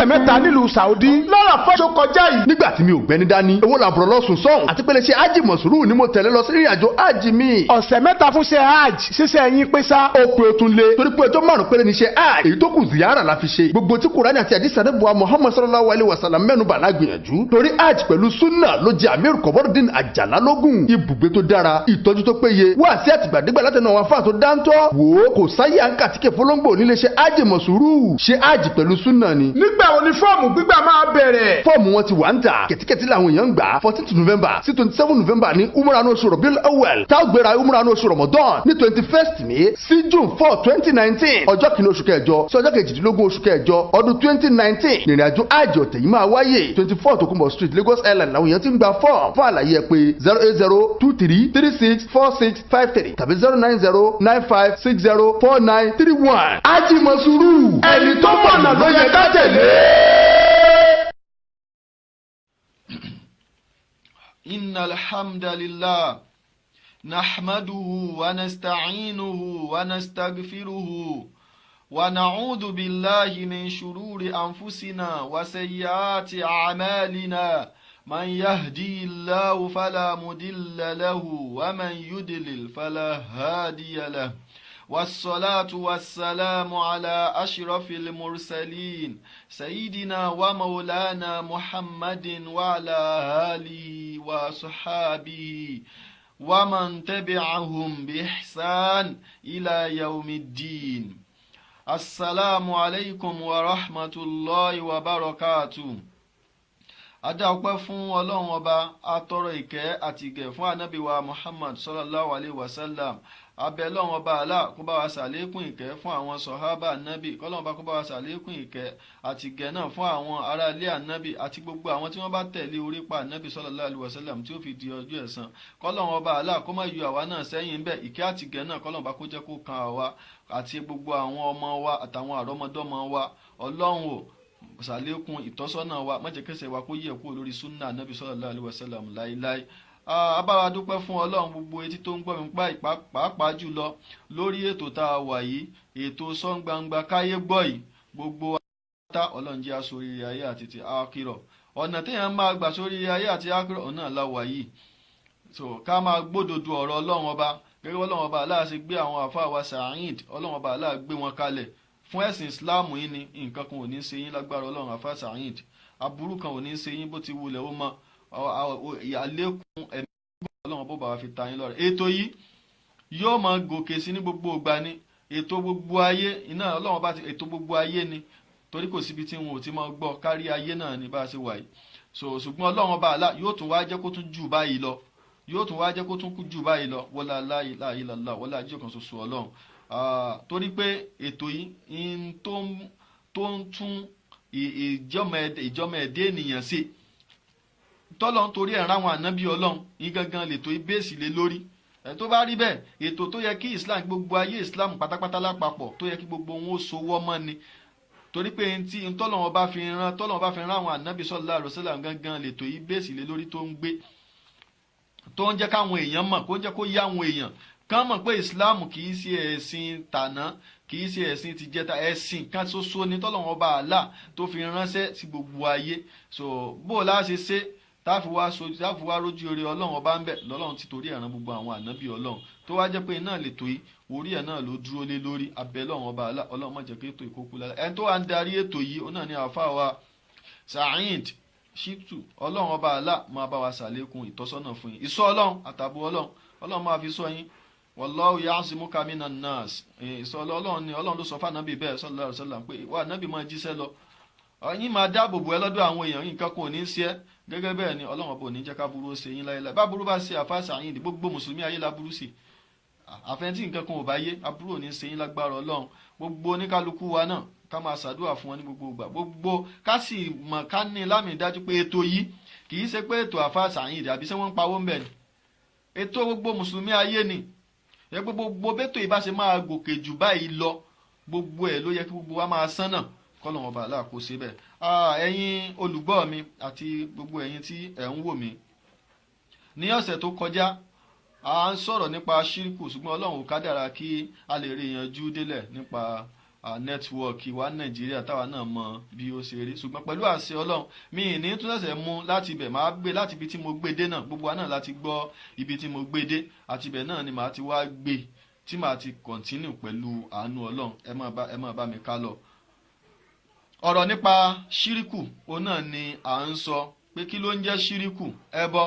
nílẹ̀ mẹ́ta nílùú Saudi lọ́rọ̀ fọ́ṣọ kọjá yìí. nígbà tí mi ò gbẹ́ni dání owó làbúrò lọ́sùn sọ́hùn àti pé lè ṣe ájì mọ̀sùrù ni mo tẹ̀lé lọ sí ìrìn àjò ájì mi. ọ̀sẹ̀ mẹ́ta fún ṣe hajj ṣíṣe yín pé sá. ó pe o tún lé torí pé ọjọ́ márùn-ún péré ni ṣe hajj èyí tó kù ziyara la fi ṣe. gbogbo tí Kùránì àti àdìsí àdébùwà Muhammad sallallahu alayhi wa sallam mẹ́nubà la gbìyànjú. torí hajj pẹ̀lú sunna ló jẹ́ Amir Kọ̀bọ́dín Àjàlá lógún. ibùgbé tó dára ìtọ́jú tó péye wá sí àtìgbàdégbà látẹnu àwọn afáà tó dáńtọ́. wò ó kò sáyé àǹkà tí kè fọlọ́ngbò nílé ṣe hajj mọ̀sùrù ṣe hajj pẹ̀lú sunna ni. nígbà wo ni fọ́ọ̀mù gbígbà máa bẹ̀rẹ̀. fọ́ọ̀mù wọn ti wà ń tà kẹ̀tíkẹ̀tí làwọn èèyàn ń gbà 14th November sí 27 November ní umrah oṣù Rabiul Awwal tá ó gbéra umrah oṣù Ramadan ní 21st May sí June 4 2019 ọjọ́ kìíní oṣù kẹjọ sí ọjọ́ kejìdínlógún oṣù kẹjọ ọdún 2019 ìrìnàjò àjò ọ̀tẹ̀ yìí máa wáyé 24 Tokunbo Street Lagos Island làwọn èèyàn ti ń gba fọ́ọ̀mù fún àlàyé ẹ pé 08023364653 tàbí 09095604931 Haji Mosuru ẹni tó mọ̀nà ló yẹ ká tẹ̀lé. إن الحمد لله نحمده ونستعينه ونستغفره ونعوذ بالله من شرور أنفسنا وسيئات أعمالنا من يهدي الله فلا مضل له ومن يضلل فلا هادي له والصلاة والسلام على أشرف المرسلين سيدنا ومولانا محمد وعلى آله وصحابه ومن تبعهم بإحسان إلى يوم الدين. السلام عليكم ورحمة الله وبركاته. Adá ọpẹ́ fún Ọlọ́run Ọba, atọrọ ìkẹ́ àti ìgẹ̀ fún Ànábì wa Muhammad sallallahu alayhi wa sallam. Abẹ́ Ọlọ́run Ọba Allah kó bá wa ṣàlékún ìkẹ́ fún àwọn sọ̀hábà Ànábì, kọ́lọ́run Ọba kó bá wa ṣàlékún ìkẹ́ àti ìgẹ̀ náà fún àwọn ará ilé Ànábì àti gbogbo àwọn tí wọ́n bá tẹ̀lé orípa Ànábì sallallahu alayhi wa sallam tí ó fi di ọjọ́ ẹ̀san. Kọ́lọ́run Ọba Allah kó má yọ àwa náà sẹ́yìn bẹ́ẹ̀, ìkẹ́ àti ìgẹ̀ náà kọ́lọ́run Ọba kó jẹ́ kó kan àwa àti gbogbo àwọn ọmọ wa àtàwọn àrọ́mọdọ́mọ wa. Ọlọ́run o ṣàlékún ìtọ́sọ́nà wa, má jẹ́ kẹ́sẹ̀ wa kó yẹ̀ kúrò lórí súnnà Ànábì sallallahu alaihi wasallam láíláí. Abáwa dúpẹ́ fún Ọlọ́run gbogbo etí tó ń gbọ́ mi pàápàá jùlọ lórí ètò tá a wà yìí, ètò Sọ́ Gbangba Káyé Gbọ́ yìí. Gbogbo wa Ọlọ́run jẹ́ aṣorí ayé àti ti àkírọ̀. ọ̀nà téèyàn máa gbà sórí ayé àti àkírọ̀ ọ̀nà la wà yìí. So ká máa gbódòdó ọ̀rọ̀ Ọlọ́run Ọba gẹ́gẹ́ Ọlọ́run Ọba Allah ṣe gbé àwọn àfáà wa Sa'id, Ọlọ́run Ọba Allah gbé wọn kalẹ̀ fún ẹ̀sìn Islam yìí ni. nǹkan kan ò ní ṣe yín lágbára Ọlọ́run àfáà Sa'id, aburú kan ò ní ṣe yín bó ti wulẹ̀ ó mọ àlékún ẹ̀mí Ọlọ́run bó bá wa fi ta yín lọ́rẹ. ètò yìí yóò máa gòkè sí ní gbogbo ìgbà ni. ètò gbogbo ayé iná Ọlọ́run bá ti ètò gbogbo ayé ni, torí kò síbi tí wọn ò ti máa gbọ́, kárí ayé náà ni bá a ṣe wà yìí. So ṣùgbọ́n Ọlọ́run bá àlá yóò tún wá jẹ́ kó tún jù báyìí lọ, yóò tún wá jẹ́ kó tún kú jù báyìí lọ, wala la ilaha illallah, wala jíjọ kan ṣoṣo Ọlọ́run. Torí pé ètò yìí tó ń tún ìjọmọ ẹ̀dẹ́ ènìyàn ṣe tọ́lọ́n torí ẹ̀ ráwọn ànábì Ọlọ́run yín gangan lètò ìbéèsì lé lórí. Tó bá rí bẹ́ẹ̀, ètò tó yẹ kí Islam gbogbo ayé Islam pátápátá lápapọ̀ tó yẹ kí gbogbo wọn ó sowọ́ mọ́ ni. Torí pé tọ́lọ́n bá fi rán àwọn ànábì sallallahu alaihi wasallam gangan lètò ìbéèsì lé lórí tó ń gbé, tó ń jẹ́ káwọn èèyàn mọ̀, kó jẹ́ kó yá àwọn èèyàn kán mọ̀ pé Islam kì í ṣe ẹ̀sìn tàná, kì í ṣe ẹ̀sìn ti jẹta, ẹ̀sìn kan ṣoṣo ni tọ́lọ́run Ọba Allah tó fi ránṣẹ́ sí gbogbo ayé. So bó la ṣe ṣe táfi wá rójú orí Ọlọ́run Ọba ń bẹ̀ lọ́lọ́run ti torí ẹ̀ràn gbogbo àwọn ànábì Ọlọ́run tó wá jẹ́ pé iná lè tó yìí orí ẹ̀ náà ló dúró lé lórí. abẹ́ Ọlọ́run Ọba Allah, Ọlọ́run má jẹ́ kí ètò ìkókú lára. ẹni tó wá ń darí ètò yìí ó náà ní àáfàá wa Sa'id Shittu. Ọlọ́run Ọba Allah máa bá wa ṣàlékún ìtọ́sọ́nà fún yín, ìṣọ́ Ọlọ́run àtàbò Ọlọ́run máa fi ṣọ́ yín. Wallahu ya'simuka minan nas. Ìsọ̀lọ́ Ọlọ́run ni Ọlọ́run ló sọ fún ànábì bẹ́ẹ̀ sallallahu alaihi wasallam pé wà ànábì máa jíṣẹ́ lọ, yín máa dáàbò bò ẹ́ lọ́dọ̀ àwọn èèyàn, nǹkan kan ò ní ṣe ẹ́. gẹ́gẹ́ bẹ́ẹ̀ ni Ọlọ́run bò ní jẹ́ ká burú ṣe yín láyéláyé. bá burú bá ṣe àfáà Sa'id, gbogbo mùsùlùmí ayé la burú sí. àfẹ́ntí nǹkan kan ò bá yé, aburú ò ní ṣe yín lágbára Ọlọ́run. gbogbo oníkálukú wa náà ká máa ṣàdúrà fún wọn ní gbogbo ìgbà, gbogbo ká sì mọ̀ ká ní lámì dájú pé ètò yìí kì í ṣe pé ètò àfáà Sa'id àbí ṣé wọ́n ń pawó ń bẹ̀ ni. ètò gbogbo mùsùlùmí ayé ni. gbogbo bẹ́tò ìbá ṣe máa gòkè jù báyìí lọ, gbogbo ẹ̀ ló yẹ kí gbogbo wa máa sánà kọ́lọ́run Ọba Allah kó ṣe bẹ́ẹ̀. ẹ̀yin olùgbọ́ mi àti gbogbo ẹ̀yin tí ẹ̀ ń wò mí, ní ọ̀sẹ̀ tó kọjá a ń sọ̀rọ̀ nípa ṣíríkù, ṣùgbọ́n Ọlọ́run ò kádàrá kí a lè rí yanjú délẹ̀ nípa nẹ́tíwọ́ọ̀kì wa Nàìjíríà táwa náà mọ bí ó ṣe rí ṣùgbọ́n pẹ̀lú àṣẹ Ọlọ́run mi ì ní tún ṣẹ̀ṣẹ̀ mú láti ibẹ̀ máa gbé láti ibi tí mo gbé dé náà gbogbo wa náà láti gbọ́ ibi tí mo gbé dé àti ibẹ̀ náà ni màá ti wá gbé tí màá ti kọ̀ntínú pẹ̀lú àánú Ọlọ́run ẹ máa bá mi ká lọ. ọ̀rọ̀ nípa ṣíríkù òun náà ni à ń sọ pé kí ló ń jẹ́ ṣíríkù ẹbọ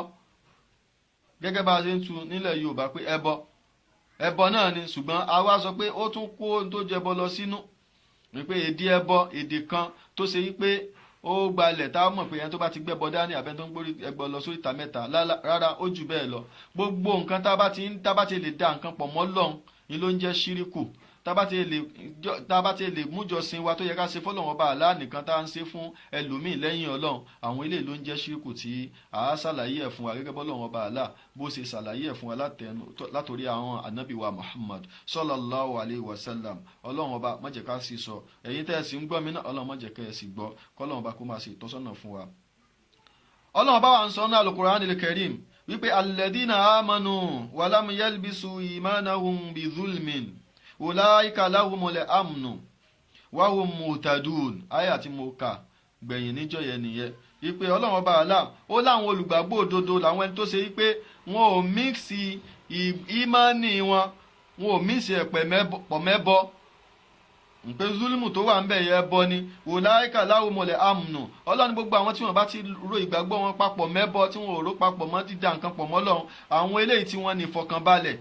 gẹ́gẹ́ bá a ṣe ń tu nílẹ̀ Yorùbá pé ẹbọ náà ni ṣùgbọ́n a wá sọ pé ó tún kó ohun tó jẹbọ lọ sínú wípé èdè ẹbọ èdè kan tó ṣe wípé ó gbalẹ̀ tá a mọ̀ pé ẹni tó bá ti gbẹ́bọ dání àbẹ́ tó ń gbórí ẹbọ lọ sórí ìta mẹ́ta rárá ó jù bẹ́ẹ̀ lọ gbogbo nǹkan tá a bá ti lè da nǹkan pọ̀ mọ́ Ọlọ́run ni ló ń jẹ́ ṣíríkù tá a bá ti lè mújọsìn wa tó yẹ ká ṣe fọ́lọ́run ọba àlá nìkan tá à ń ṣe fún ẹlòmíì lẹ́yìn Ọlọ́run àwọn eléyìí ló ń jẹ́ ṣíríkù tí a ṣàlàyé ẹ̀ fún wa gẹ́gẹ́ bọ́lọ́run ọba àlá bó ṣe ṣàlàyé ẹ̀ fún wa látòrí àwọn ànábì wa Muhammad sallallahu alayhi wa sallam Ọlọ́run ọba má jẹ́ ká sì sọ ẹ̀yin tẹ́ ẹ sì ń gbọ́ mi náà Ọlọ́run má jẹ́ ká ẹ sì gbọ́ kọ́lọ́run ọba kó máa ṣe ìtọ́sọ́nà fún wa. Ọlọ́run ọba wa ń sọ ní al-Qur'anil Karim wípé alladhina amanu walam yalbisu imanahum bizulmin ulaika lahumul amnu wa hum muhtadun àyà tí mo kà gbẹ̀yìn níjọ́ yẹn nìyẹn wípé Ọlọ́run ọba àlá ó láwọn olùgbàgbọ́ òdodo làwọn ẹni tó ṣe wípé wọn ò míksì ìmánì wọn ò míksì ẹ̀pẹ̀ pọ̀ mẹ́bọ pé zulimu tó wà ń bẹ̀ yẹ bọ ni ulaika lahumul amnu Ọlọ́run gbogbo àwọn tí wọ́n bá ti ro ìgbàgbọ́ wọn papọ̀ mẹ́bọ tí wọ́n ò rò papọ̀ mọ́ dídá nǹkan pọ̀ mọ́ Ọlọ́run àwọn eléyìí tí wọ́n ní ìfọkànbalẹ̀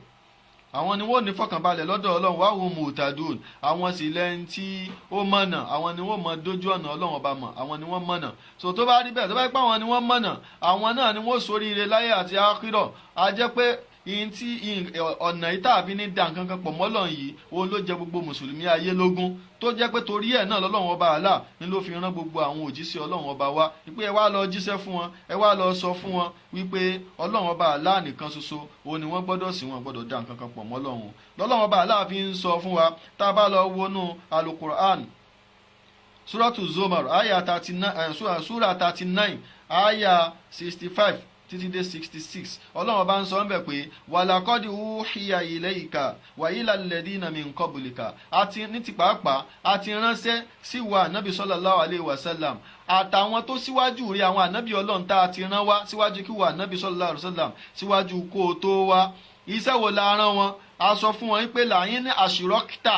àwọn ni wọ́n ní fọkànbalẹ̀ lọ́dọ̀ Ọlọ́run wa hum muhtadun àwọn sì lẹ́yìn tí ó mọ̀nà àwọn ni wọ́n mọ dójú ọ̀nà Ọlọ́run ọba mọ̀ àwọn ni wọ́n mọ̀nà so tó bá rí bẹ́ẹ̀ tó bá pẹ́ àwọn ni wọ́n mọ̀nà àwọn náà ni wọ́n ṣoríire láyé àti àkírọ̀ a jẹ́ pé ọ̀nà yìí tàbí ní dá nǹkan kan pọ̀ mọ́ Ọlọ́run yìí òun ló jẹ gbogbo mùsùlùmí ayé lógún tó jẹ́ pé torí ẹ̀ náà lọ́lọ́run ọba àlá ni ló fi rán gbogbo àwọn òjíṣẹ́ Ọlọ́run ọba wa wípé ẹ wá lọ jíṣẹ́ fún wọn ẹ wá lọ sọ fún wọn wípé Ọlọ́run ọba àlá nìkan ṣoṣo òun ni wọ́n gbọ́dọ̀ sìn wọn gbọ́dọ̀ dá nǹkan kan pọ̀ mọ́ Ọlọ́run lọ́lọ́run ọba àlá fi ń sọ fún wa tá a bá lọ wọnú alukur'an suratu Zumar aya 39 sura 39 aya 65 títí dé 66 Ọlọ́run bá ń sọ ń bẹ̀ pé wàlàkọ́dì uhiya ilayka wa ila alladhina min qablika àti ní ti pàápàá àti ránṣẹ́ sí wa ànábì sallallahu alayhi wa sallam àtàwọn tó síwájú rí àwọn ànábì Ọlọ́run tá a ti rán wá síwájú kí wa ànábì sallallahu alayhi wa sallam síwájú kó o tó wá iṣẹ́ wo la rán wọn a sọ fún wọn pé làyín ní àṣírọ́kítà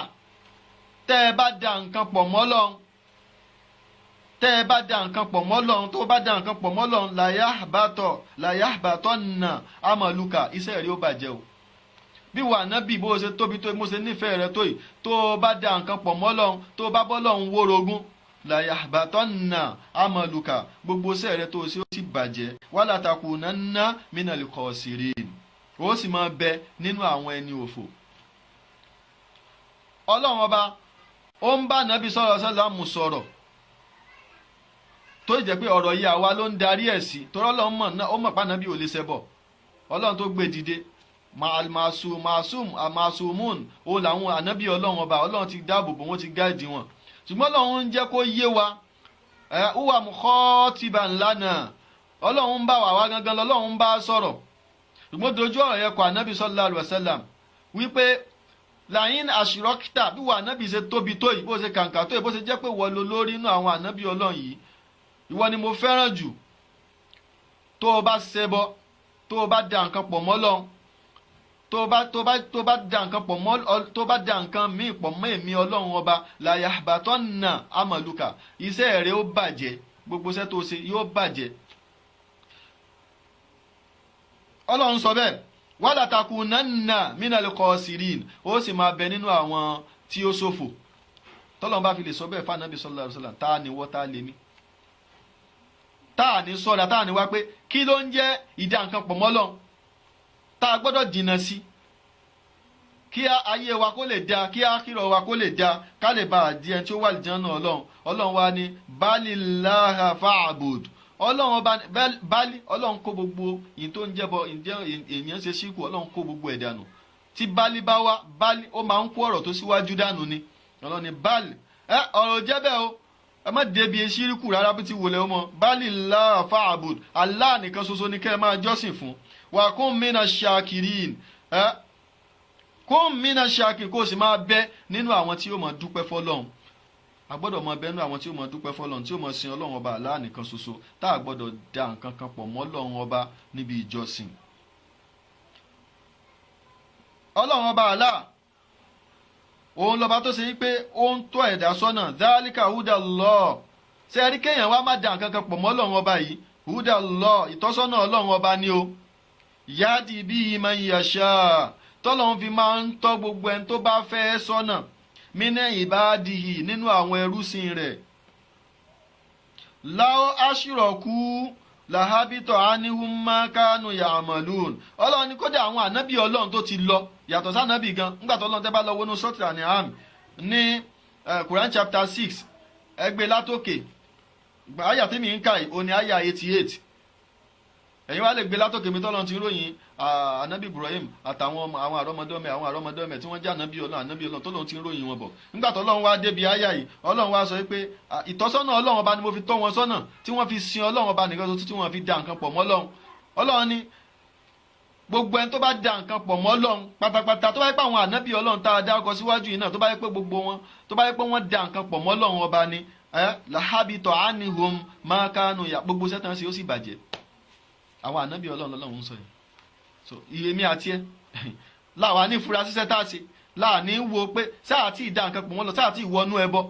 tẹ́ ẹ bá da nǹkan pọ̀ mọ́ Ọlọ́run tẹ́ ẹ bá da nǹkan pọ̀ mọ́ Ọlọ́run tó bá da nǹkan pọ̀ mọ́ Ọlọ́run làyàbàtọ̀ nà amaluka iṣẹ́ rẹ̀ ó bàjẹ́ o bí wà nábì bó ṣe tóbi tó mo ṣe nífẹ̀ẹ́ rẹ tó yìí tó bá da nǹkan pọ̀ mọ́ Ọlọ́run tó bá bọ́ Ọlọ́run wórogún làyàbàtọ̀ nà amaluka gbogbo iṣẹ́ rẹ̀ tó ṣe ó sì bàjẹ́ wala takunanna minal khasirin ó sì máa bẹ nínú àwọn ẹni òfò. Ọlọ́run ọba ó ń bá nábì sọ̀rọ̀ tó jẹ́ pé ọ̀rọ̀ yìí àwa ló ń darí ẹ̀ sí torí Ọlọ́run mọ̀ náà ó mọ̀ pa nábì ò lè ṣẹbọ Ọlọ́run tó gbé dìde màsùmùn ó làwọn ànábì Ọlọ́run ọba Ọlọ́run ti dáàbò bò wọ́n ti gáàdì wọn ṣùgbọ́n Ọlọ́run ń jẹ́ kó yé wa huwa mukhatiban lana Ọlọ́run ń bá wa gangan lọ́lọ́run ń bá sọ̀rọ̀ ṣùgbọ́n dojú ọ̀rọ̀ yẹn kọ ànábì sallallahu alaihi wasallam wípé làyín àṣírọ́kítà bí wà ànábì ṣe tóbi tó yìí bó ṣe kàǹkà tó yìí bó ṣe jẹ́ pé wọ́n lo lórí inú àwọn ànábì Ọlọ́run yìí ìwọ ni mo fẹ́ràn jù tó o bá ṣẹbọ tó o bá da nǹkan pọ̀ mọ́ Ọlọ́run tó bá da nǹkan pọ̀ mọ́ tó bá da nǹkan míì pọ̀ mọ́ èmi Ọlọ́run ọba làyàbàtọ́nà amaluka iṣẹ́ rẹ̀ ó bàjẹ́ gbogbo iṣẹ́ tó ṣe yóò bàjẹ́. Ọlọ́run sọ bẹ́ẹ̀ wala takunanna minal khasirin ó sì máa bẹ nínú àwọn tí ó ṣòfò tọ́lọ́run bá fi lè sọ bẹ́ẹ̀ fún Ànábì sallallahu alaihi wasallam tá a ní wọ́ tá a lè mí táà ní sọ́ra táà ní wá pé kí ló ń jẹ́ ìdá nǹkan pọ̀ mọ́ Ọlọ́run tá a gbọ́dọ̀ jìnnà sí kí ayé wa kó lè da kí àkírọ̀ wa kó lè da ká lè bá a di ẹni tí ó wà lè jẹun náà Ọlọ́run wa ní balillaha fa'bud Ọlọ́run ọba bali Ọlọ́run kó gbogbo ìyìn tó ń jẹ́bọ èèyàn ṣe síkù Ọlọ́run kó gbogbo ẹ̀ dànù tí bali bá wá bali ó máa ń kó ọ̀rọ̀ tó síwájú dànù ni Ọlọ́run ní bali ọ̀rọ̀ jẹ́ bẹ́ẹ̀ o ẹ má débi eṣíríkù rárá bí ti wọlé ọmọ balillaha fa'bud Allah nìkan ṣoṣo ni kẹ́ ẹ máa jọ́sìn fún wa kun mina shakirin kó mina ṣáàkì kó sì máa bẹ nínú àwọn tí ó máa dúpẹ́ fọ́lọ́run. A gbọ́dọ̀ máa bẹ nínú àwọn tí ó máa dúpẹ́ fọ́lọ́run, tí ó máa sin Ọlọ́run ọba Allah nìkan ṣoṣo, tá a gbọ́dọ̀ dá nǹkan kan pọ̀ mọ́ Ọlọ́run ọba níbi ìjọsìn. Ọlọ́run ọba Allah òun lọ́ba tó ṣe wípé ó ń tọ́ ẹ̀dá sọ́nà, dhalika hudallah. Ṣé ẹ rí kéèyàn wá má dá nǹkan kan pọ̀ mọ́ Ọlọ́run ọba yìí, hudallah ìtọ́sọ́nà Ọlọ́run ọba ni o. Yadi bihi man yasha, tọ́lọ́run fi máa ń tọ́ gbogbo ẹni tó bá fẹ́ sọ́nà, mina ibadihi nínú àwọn ẹrúsìn rẹ̀. Law ashraku lahabitọ anihum ma kanu ya'malun. Ọlọ́run ní kódà àwọn ànábì Ọlọ́run tó ti lọ yàtọ̀ sí ànábì gan, nígbà tó Ọlọ́run tẹ́ bá lọ wọnú Suratul An'am ní Quran chapter 6 ẹgbẹ́ látòkè àyà tí mi ń kà yìí ó ní àyà 88. Ẹ̀yin wá lè gbé látòkè mi tọ́lọ́run ti ròyìn ànábì Ibrahim àtàwọn àwọn àrọ́mọdọ́mẹ tí wọ́n jẹ́ ànábì Ọlọ́run tọ́lọ́run ti ròyìn wọn bọ̀. Nígbà tó Ọlọ́run wá débi àyà yìí, Ọlọ́run wá sọ pé ìtọ́sọ́nà Ọlọ́run ọba ni mo fi tọ́ wọn sọ́nà tí wọ́n fi sin Ọlọ́run ọba nìkan tó tí wọ́n fi dá nǹkan pọ̀ mọ́ Ọlọ́run. Ọlọ́run ní gbogbo ẹni tó bá dá nǹkan pọ̀ mọ́ Ọlọ́run pátápátá, tó bá yẹ pé àwọn ànábì Ọlọ́run tá a dárúkọ síwájú yìí náà, tó bá yẹ pé gbogbo wọn tó bá yẹ pé wọ́n dá nǹkan pọ̀ mọ́ Ọlọ́run ọba ni lahabitọ anihum ma kanu ya, gbogbo sẹ́tàn sí ó sì bàjẹ́. Àwọn ànábì Ọlọ́run lọ́lọ́run ń sọ yìí. So iye mi àti ẹ láwa ní ìfura ṣiṣẹ́ tá a ṣe láàní wo pé sáà tí ìdá nǹkan pọ̀ wọ́n lọ, sáà tí ìwọ́nú ẹbọ.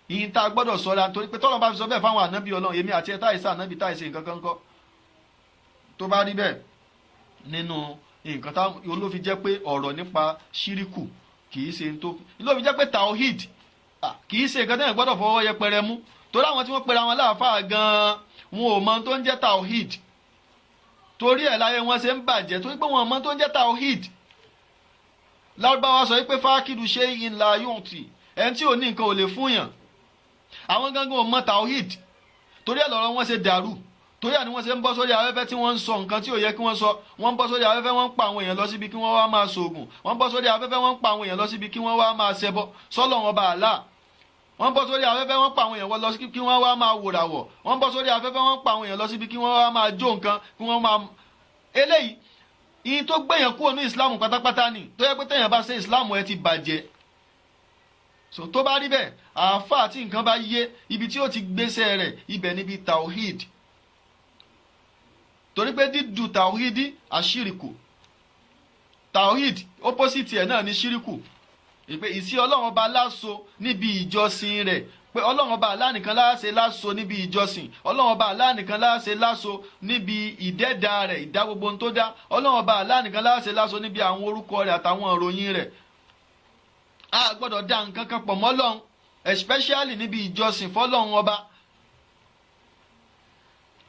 Ìyìn tá a gbọ́dọ̀ sọ́ra nítorí pé tọ́lọ́ bá fi sọ bẹ́ẹ̀ fáwọn ànábì Ọlọ́run, èmi àti ẹ táìsà ànábì táìsè nǹkan kan kọ́. Tó bá rí bẹ́ẹ̀ nínú nǹkan tá olófi jẹ́ pé ọ̀rọ̀ nípa ṣíríkù kì í ṣe tó olófi jẹ́ pé tawhid kì í ṣe nǹkan tẹ́yìn gbọ́dọ̀ fọwọ́ yẹpẹrẹ mú, torí àwọn tí wọ́n pera wọn láàfáà gan-an wọn ò mọ tó ń jẹ́ tawhid. Torí ẹ̀ láyé wọn ṣe ń bàjẹ́, torí pé wọn ò mọ tó ń jẹ́ tawhid. Lárúbáwá sọ wípé fákìdù shay'in la yu'ti, ẹni tí ò ní nǹkan ò lè fún yàn. Àwọn gangan ò mọ tawhid, torí ẹ̀ lọ́rọ̀ wọn ṣe dàrú, torí ẹ̀ ni wọ́n ṣe ń bọ́ sórí afẹ́fẹ́ tí wọ́n ń sọ nǹkan tí ò yẹ kí wọ́n sọ. Wọ́n ń bọ́ sórí afẹ́fẹ́ wọ́n ń pa àwọn èèyàn lọ síbi kí wọ́n wá máa ṣoògùn, wọ́n ń bọ́ sórí afẹ́fẹ́ wọ́n ń pa àwọn èèyàn lọ síbi kí wọ́n wá máa ṣẹbọ sọ́lọ́run ọba Allah. Wọ́n bọ́ sórí afẹ́fẹ́ wọ́n pa àwọn èèyàn lọ síbi kí wọ́n wá máa wòràwọ̀, wọ́n bọ́ sórí afẹ́fẹ́ wọ́n pa àwọn èèyàn lọ síbi kí wọ́n wá máa jó nǹkan, kí wọ́n máa eléyìí ìyìn tó gbẹ̀yàn kúrò ní ìsìláàmù pátápátá ni, tó yẹ pé téèyàn bá ṣe ìsìláàmù ẹ ti bàjẹ́. So tó bá rí bẹ́ẹ̀, àáfàá tí nǹkan bá yé ibi tí ó ti gbéṣẹ́ rẹ̀ ibẹ̀ níbi tawhid. Torí pé dídú tawhidi àṣírìkù, tawhid opposite ẹ̀ náà ní ṣíríkù. Ìpè ìsí Ọlọ́run ọba láso níbi ìjọsìn rẹ̀, pé Ọlọ́run ọba Allah nìkan láṣẹ láso níbi ìjọsìn, Ọlọ́run ọba Allah nìkan láṣẹ láso níbi ìdẹ́dà rẹ̀, ìdá gbogbo ohun tó dá, Ọlọ́run ọba Allah nìkan láṣẹ láso níbi àwọn orúkọ rẹ̀ àtàwọn ìròyìn rẹ̀. A gbọ́dọ̀ dá nǹkan kan pọ̀ mọ́ Ọlọ́run, especially níbi ìjọsìn fọ́lọ́run ọba.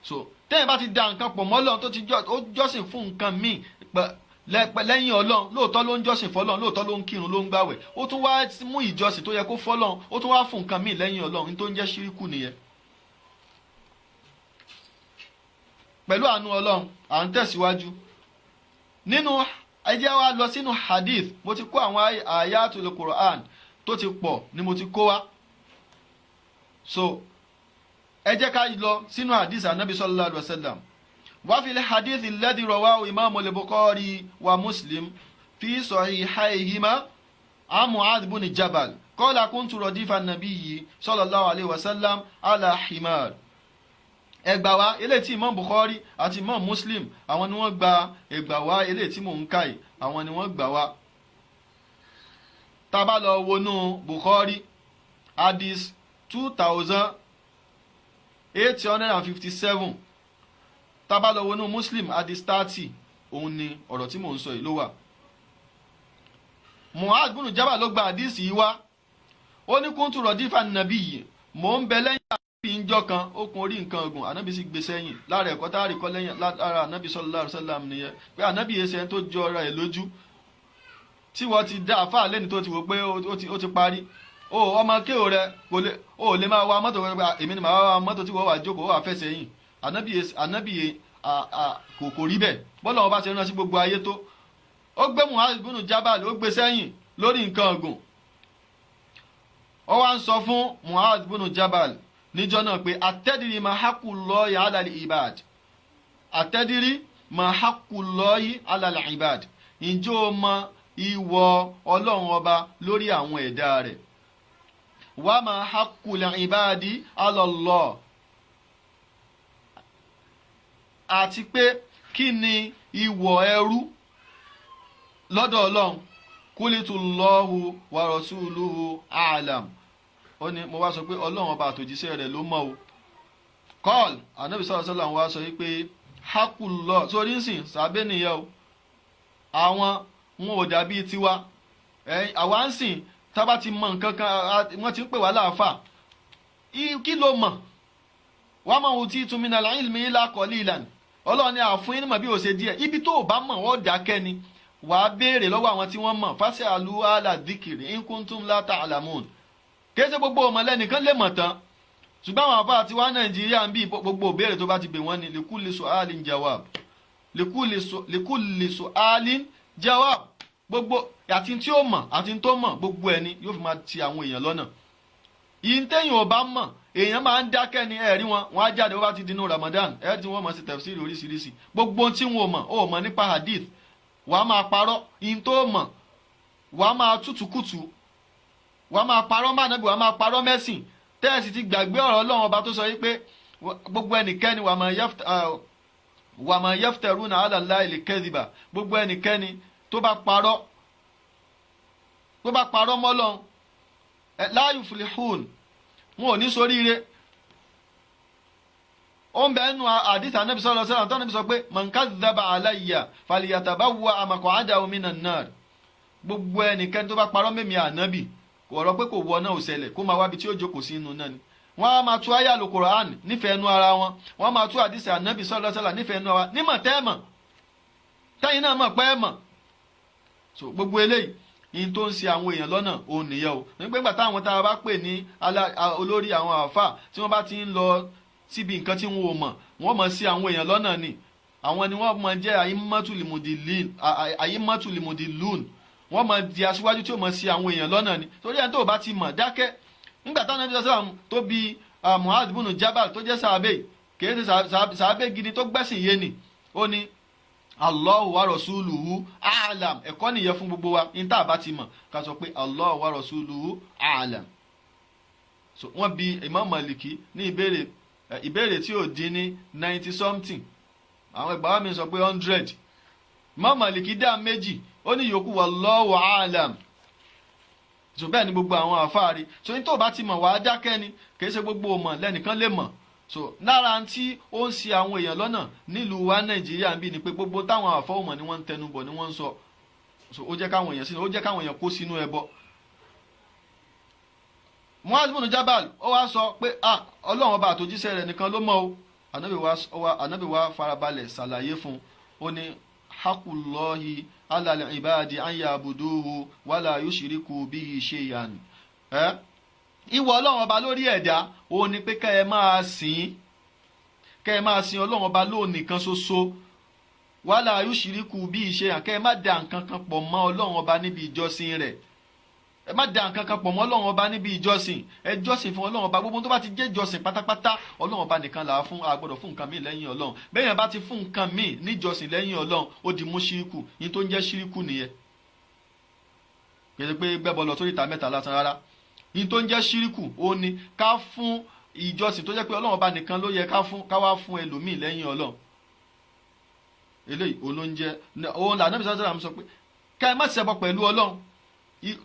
So tẹ́yìn bá ti dá nǹkan pọ̀ mọ́ Ọlọ́run tó ti jọ́sìn fún nǹkan míì lẹ́yìn Ọlọ́run, lóòótọ́ ló ń jọ́sìn fọ́lọ́run, lóòótọ́ ló ń kírun, ló ń gbàwẹ̀, ó tún wá mú ìjọsìn tó yẹ kó fọ́lọ́run, ó tún wá fún nǹkan míì lẹ́yìn Ọlọ́run, ní tó ń jẹ́ ṣíríkù nìyẹn. Pẹ̀lú àánú Ọlọ́run à ń tẹ̀síwájú nínú ẹ jẹ́ wá lọ sínú hadith. Mo ti kó àwọn ayatul Qur'an tó ti pọ̀ ni mo ti kó wá. So ẹ jẹ́ ká lọ sínú hadith anabi sallallahu alaihi wasallam. وفي الحديث الذي رواه إمام البخاري ومسلم في صحيحيهما عن معاذ بن جبل قال كنت رديف النبي صلى الله عليه وسلم على حمار. Ẹgbà wá eléyìí tí Imam Bukhari àti Imam Muslim àwọn ni wọ́n gba ẹgbà wá eléyìí tí mò ń kà yìí, àwọn ni wọ́n gbà wá. Tá bá lọ wọnú Bukhari hadith 2857, tá bá lọ wọnú Muslim hadith 30, òun ni ọ̀rọ̀ tí mò ń sọ yìí ló wà. Mu'adh bin Jabal ló gba hadith yìí wá. Ó ní kuntu radifa an-nabiy, mò ń bẹ lẹ́yìn ànábì ńjọ́ kan, okùn orí nǹkan ọ̀gùn ànábì sì gbé sẹ́yìn. Lára ẹ̀kọ́ tá a rí kọ́ lẹ́yìn lára ànábì sallallahu alaihi wasallam nìyẹn, pé ànábì ẹsẹ̀ tó jọ ara ẹ̀ lójú tí wọ́n ti dá àfáà lẹ́ni tó ti wò pé ó ti parí. Ọmọ kéwò rẹ kò lè máa wa mọ́tò rẹ pé èmi ni màá wa mọ́tò tí wọ́n wà jókòó wà fẹsẹ̀ yìn. Ànábì kò rí bẹ́ẹ̀, bọ́lá wọn bá ṣe rán sí gbogbo ayé tó. Ó gbé Mu'adh bin Jabal ó gbé sẹ́yìn lórí nǹkan ọ̀gùn. Ó wá ń sọ fún Mu'adh bin Jabal níjọ́ náà pé atadiri ma haqqullahi ala al-ibad, atadiri ma haqqullahi ala al-ibad, ǹjẹ́ o mọ ìwọ ọlọ́run ọba lórí àwọn ẹ̀dá rẹ̀. wa ma haqqul ibadi ala Allah, àti pé kí ni ìwọ ẹrú lọ́dọ̀ ọlọ́run. Qulitullahu wa rasuluhu a'lam, ó ní mo wá sọ pé ọlọ́run ọba àtòjíṣẹ́ rẹ̀ ló mọ̀ o. Qal Ànábì sallallahu alaihi wasallam wá sọ wípé haqqullah, sórí ń sìn sàbẹ́ nìyẹn o, àwọn wọn ò dàbí tiwa. Àwa ń sìn tábà ti mọ nǹkan kan wọ́n ti ń pè wá láàfà, kí ló mọ̀? wa ma utitu minal ilmi illa qalilan, ọlọ́run ni àfún yín nímọ̀ bí ó ṣe díẹ̀. Ibi tó o bá mọ̀ wọ́n dákẹ́ ni, wàá béèrè lọ́wọ́ àwọn tí wọ́n mọ̀. Fas'alu ahla dhikri in kuntum la ta'lamun. Kéṣe gbogbo ọmọ lẹ́nìkan lè mọ̀ tán, ṣùgbọ́n àwọn àbá àti wá Nàìjíríà ń bí gbogbo béèrè tó bá ti bè wọ́n ni likulli su'alin jawab, likulli su'alin jawab. Gbogbo àti tí ó mọ̀ àti tó mọ̀ gbogbo ẹni yóò fi máa ti àwọn èèyàn lọ́nà. Yìí téèyàn ò bá mọ̀ èèyàn máa ń dákẹ́ ni, ẹ̀rí wọn á jáde wọ́n bá ti dinú Ramadan, ẹ̀rí tí wọ́n mọ̀ sí tafsiri oríṣiríṣi. Gbogbo tí wọn ò mọ̀ nípa hadith, wàá máa parọ́. Yìí tó mọ̀ wàá máa tútùkùtù, wàá máa parọ́ máa nàbí, wàá máa parọ́ mẹ́sìn. Tẹ́ẹ̀sì ti gbàgbé ọ̀rọ̀ Ọlọ́run ọba tó sọ yìí pé gbogbo ẹnikẹ́ni wà máa yaftaruna ala Allahi al-kadhiba, gbogbo ẹnikẹ́ni tó bá parọ́ mọ́ Ọlọ́run la yuflihun, wọn ò ní ṣoríire. Ó ń bẹ nínú àdìsí Ànábì sallallahu alaihi wasallam tó Ànábì sọ pé man kadhaba alayya falyatabawwa maq'adahu minan nar, gbogbo ẹnikẹ́ni tó bá parọ́ mẹ́mi Ànábì, kò rọ pé kò wọ náà ò ṣẹlẹ̀, kó máa wábi tí ó jókòó sí inú náà ni. Wọ́n á máa tú àyá al-Qur'an nífẹ̀ẹ́ ẹnu ara wọn, wọ́n máa tú àdìsí Ànábì sallallahu alaihi wasallam nífẹ̀ẹ́ ẹnu ara nímọ̀ tẹ́ẹ̀mọ̀ tẹ́yìn náà mọ̀ pẹ́ẹ́mọ̀. So gbogbo eléyìí in tó ń ṣe àwọn èèyàn lọ́nà òun nìyẹn o. nígbà táwọn tá a bá pè ní olórí àwọn àáfà tí wọ́n bá ti ń lọ síbi nǹkan tí wọn ò mọ̀, wọ́n mọ̀ sí àwọn èèyàn lọ́nà ni. àwọn ni wọ́n mọ̀ jẹ́ ayimmatul mudillun, wọ́n mọ̀ di aṣíwájú tí ó mọ̀ sí àwọn èèyàn lọ́nà ni. torí ẹni tó bá ti mọ̀ dákẹ́. nígbà táwọn ẹni tó bi Mu'adh ibn Jabal tó jẹ́ sàábé, kì í ṣe sàábé gidi tó gbẹ́sìn yé ni, ó ní Allahu wa rasuluhu a'lam. Ẹ̀kọ́ nìyẹn fún gbogbo wa, ní tá a bá ti mọ̀ ká sọ pé Allahu wa rasuluhu a'lam. So wọ́n bi Imam Maliki ní ìbéèrè tí ò dín ní 90 something, àwọn ìgbà wa mi sọ pé 100. Imam Maliki dá méjì, ó ní yòókù wallahu a'lam. So bẹ́ẹ̀ ni gbogbo àwọn àfáàrí. So ní tó bá ti mọ̀ wàá dákẹ́ ni, kì í ṣe gbogbo mọ̀ lẹ́nìkan lè mọ̀. So lára tí ó ń ṣe àwọn èèyàn lọ́nà nílùú wa Nàìjíríà ń bí ni pé gbogbo táwọn àfọwọ́mọ̀ ni wọ́n ń tẹnubọ̀ ni wọ́n ń sọ. So ó jẹ́ káwọn èèyàn kó sínú ẹbọ. Mu'adh ibn Jabal ó wá sọ pé Ọlọ́run ọba àtòjíṣẹ́ rẹ̀ nìkan ló mọ̀ o. Ànábì wa farabalẹ̀ ṣàlàyé fún, ó ní haqqullahi ala al-ibadi an ya'buduhu wala yushriku bihi shay'an. Ìwọ Ọlọ́run ọba lórí ẹ̀dá òun ni pé kẹ́ ẹ máa sìn Ọlọ́run ọba lóun nìkan ṣoṣo. Wala yushriku bihi shay'an, kẹ́ ẹ má dà nǹkan kan pọ̀ mọ́ Ọlọ́run ọba níbi ìjọsìn rẹ̀. Ẹ má dà nǹkan kan pọ̀ mọ́ Ọlọ́run ọba níbi ìjọsìn. Ẹ jọ́sìn fún Ọlọ́run ọba, gbogbo tó bá ti jẹ́ ìjọsìn pátápátá Ọlọ́run ọba nìkan là á fún, a gbọ́dọ̀ fún nǹkan míì lẹ́yìn Ọlọ́run. Bẹ́ẹ̀ yẹn bá ti fún nǹkan míì níjọsìn lẹ́yìn Ọlọ́run, ó di mushriku. Yín tó ń jẹ́ ṣíríkù nìyẹn. Kì í ṣe pé gbẹ́bọ lọ sórí ìta mẹ́ta lásán rárá. Yín tó ń jẹ́ ṣíríkù ó ní ká fún ìjọsìn tó jẹ́ pé Ọlọ́run ọba nìkan ló yẹ ká wá fún ẹlòmíì lẹ́yìn Ọlọ́run. Eléyìí olóúnjẹ òun là Ànábì sallallahu alaihi wasallam sọ pé ká ẹ má ṣẹbọ pẹ̀lú Ọlọ́run.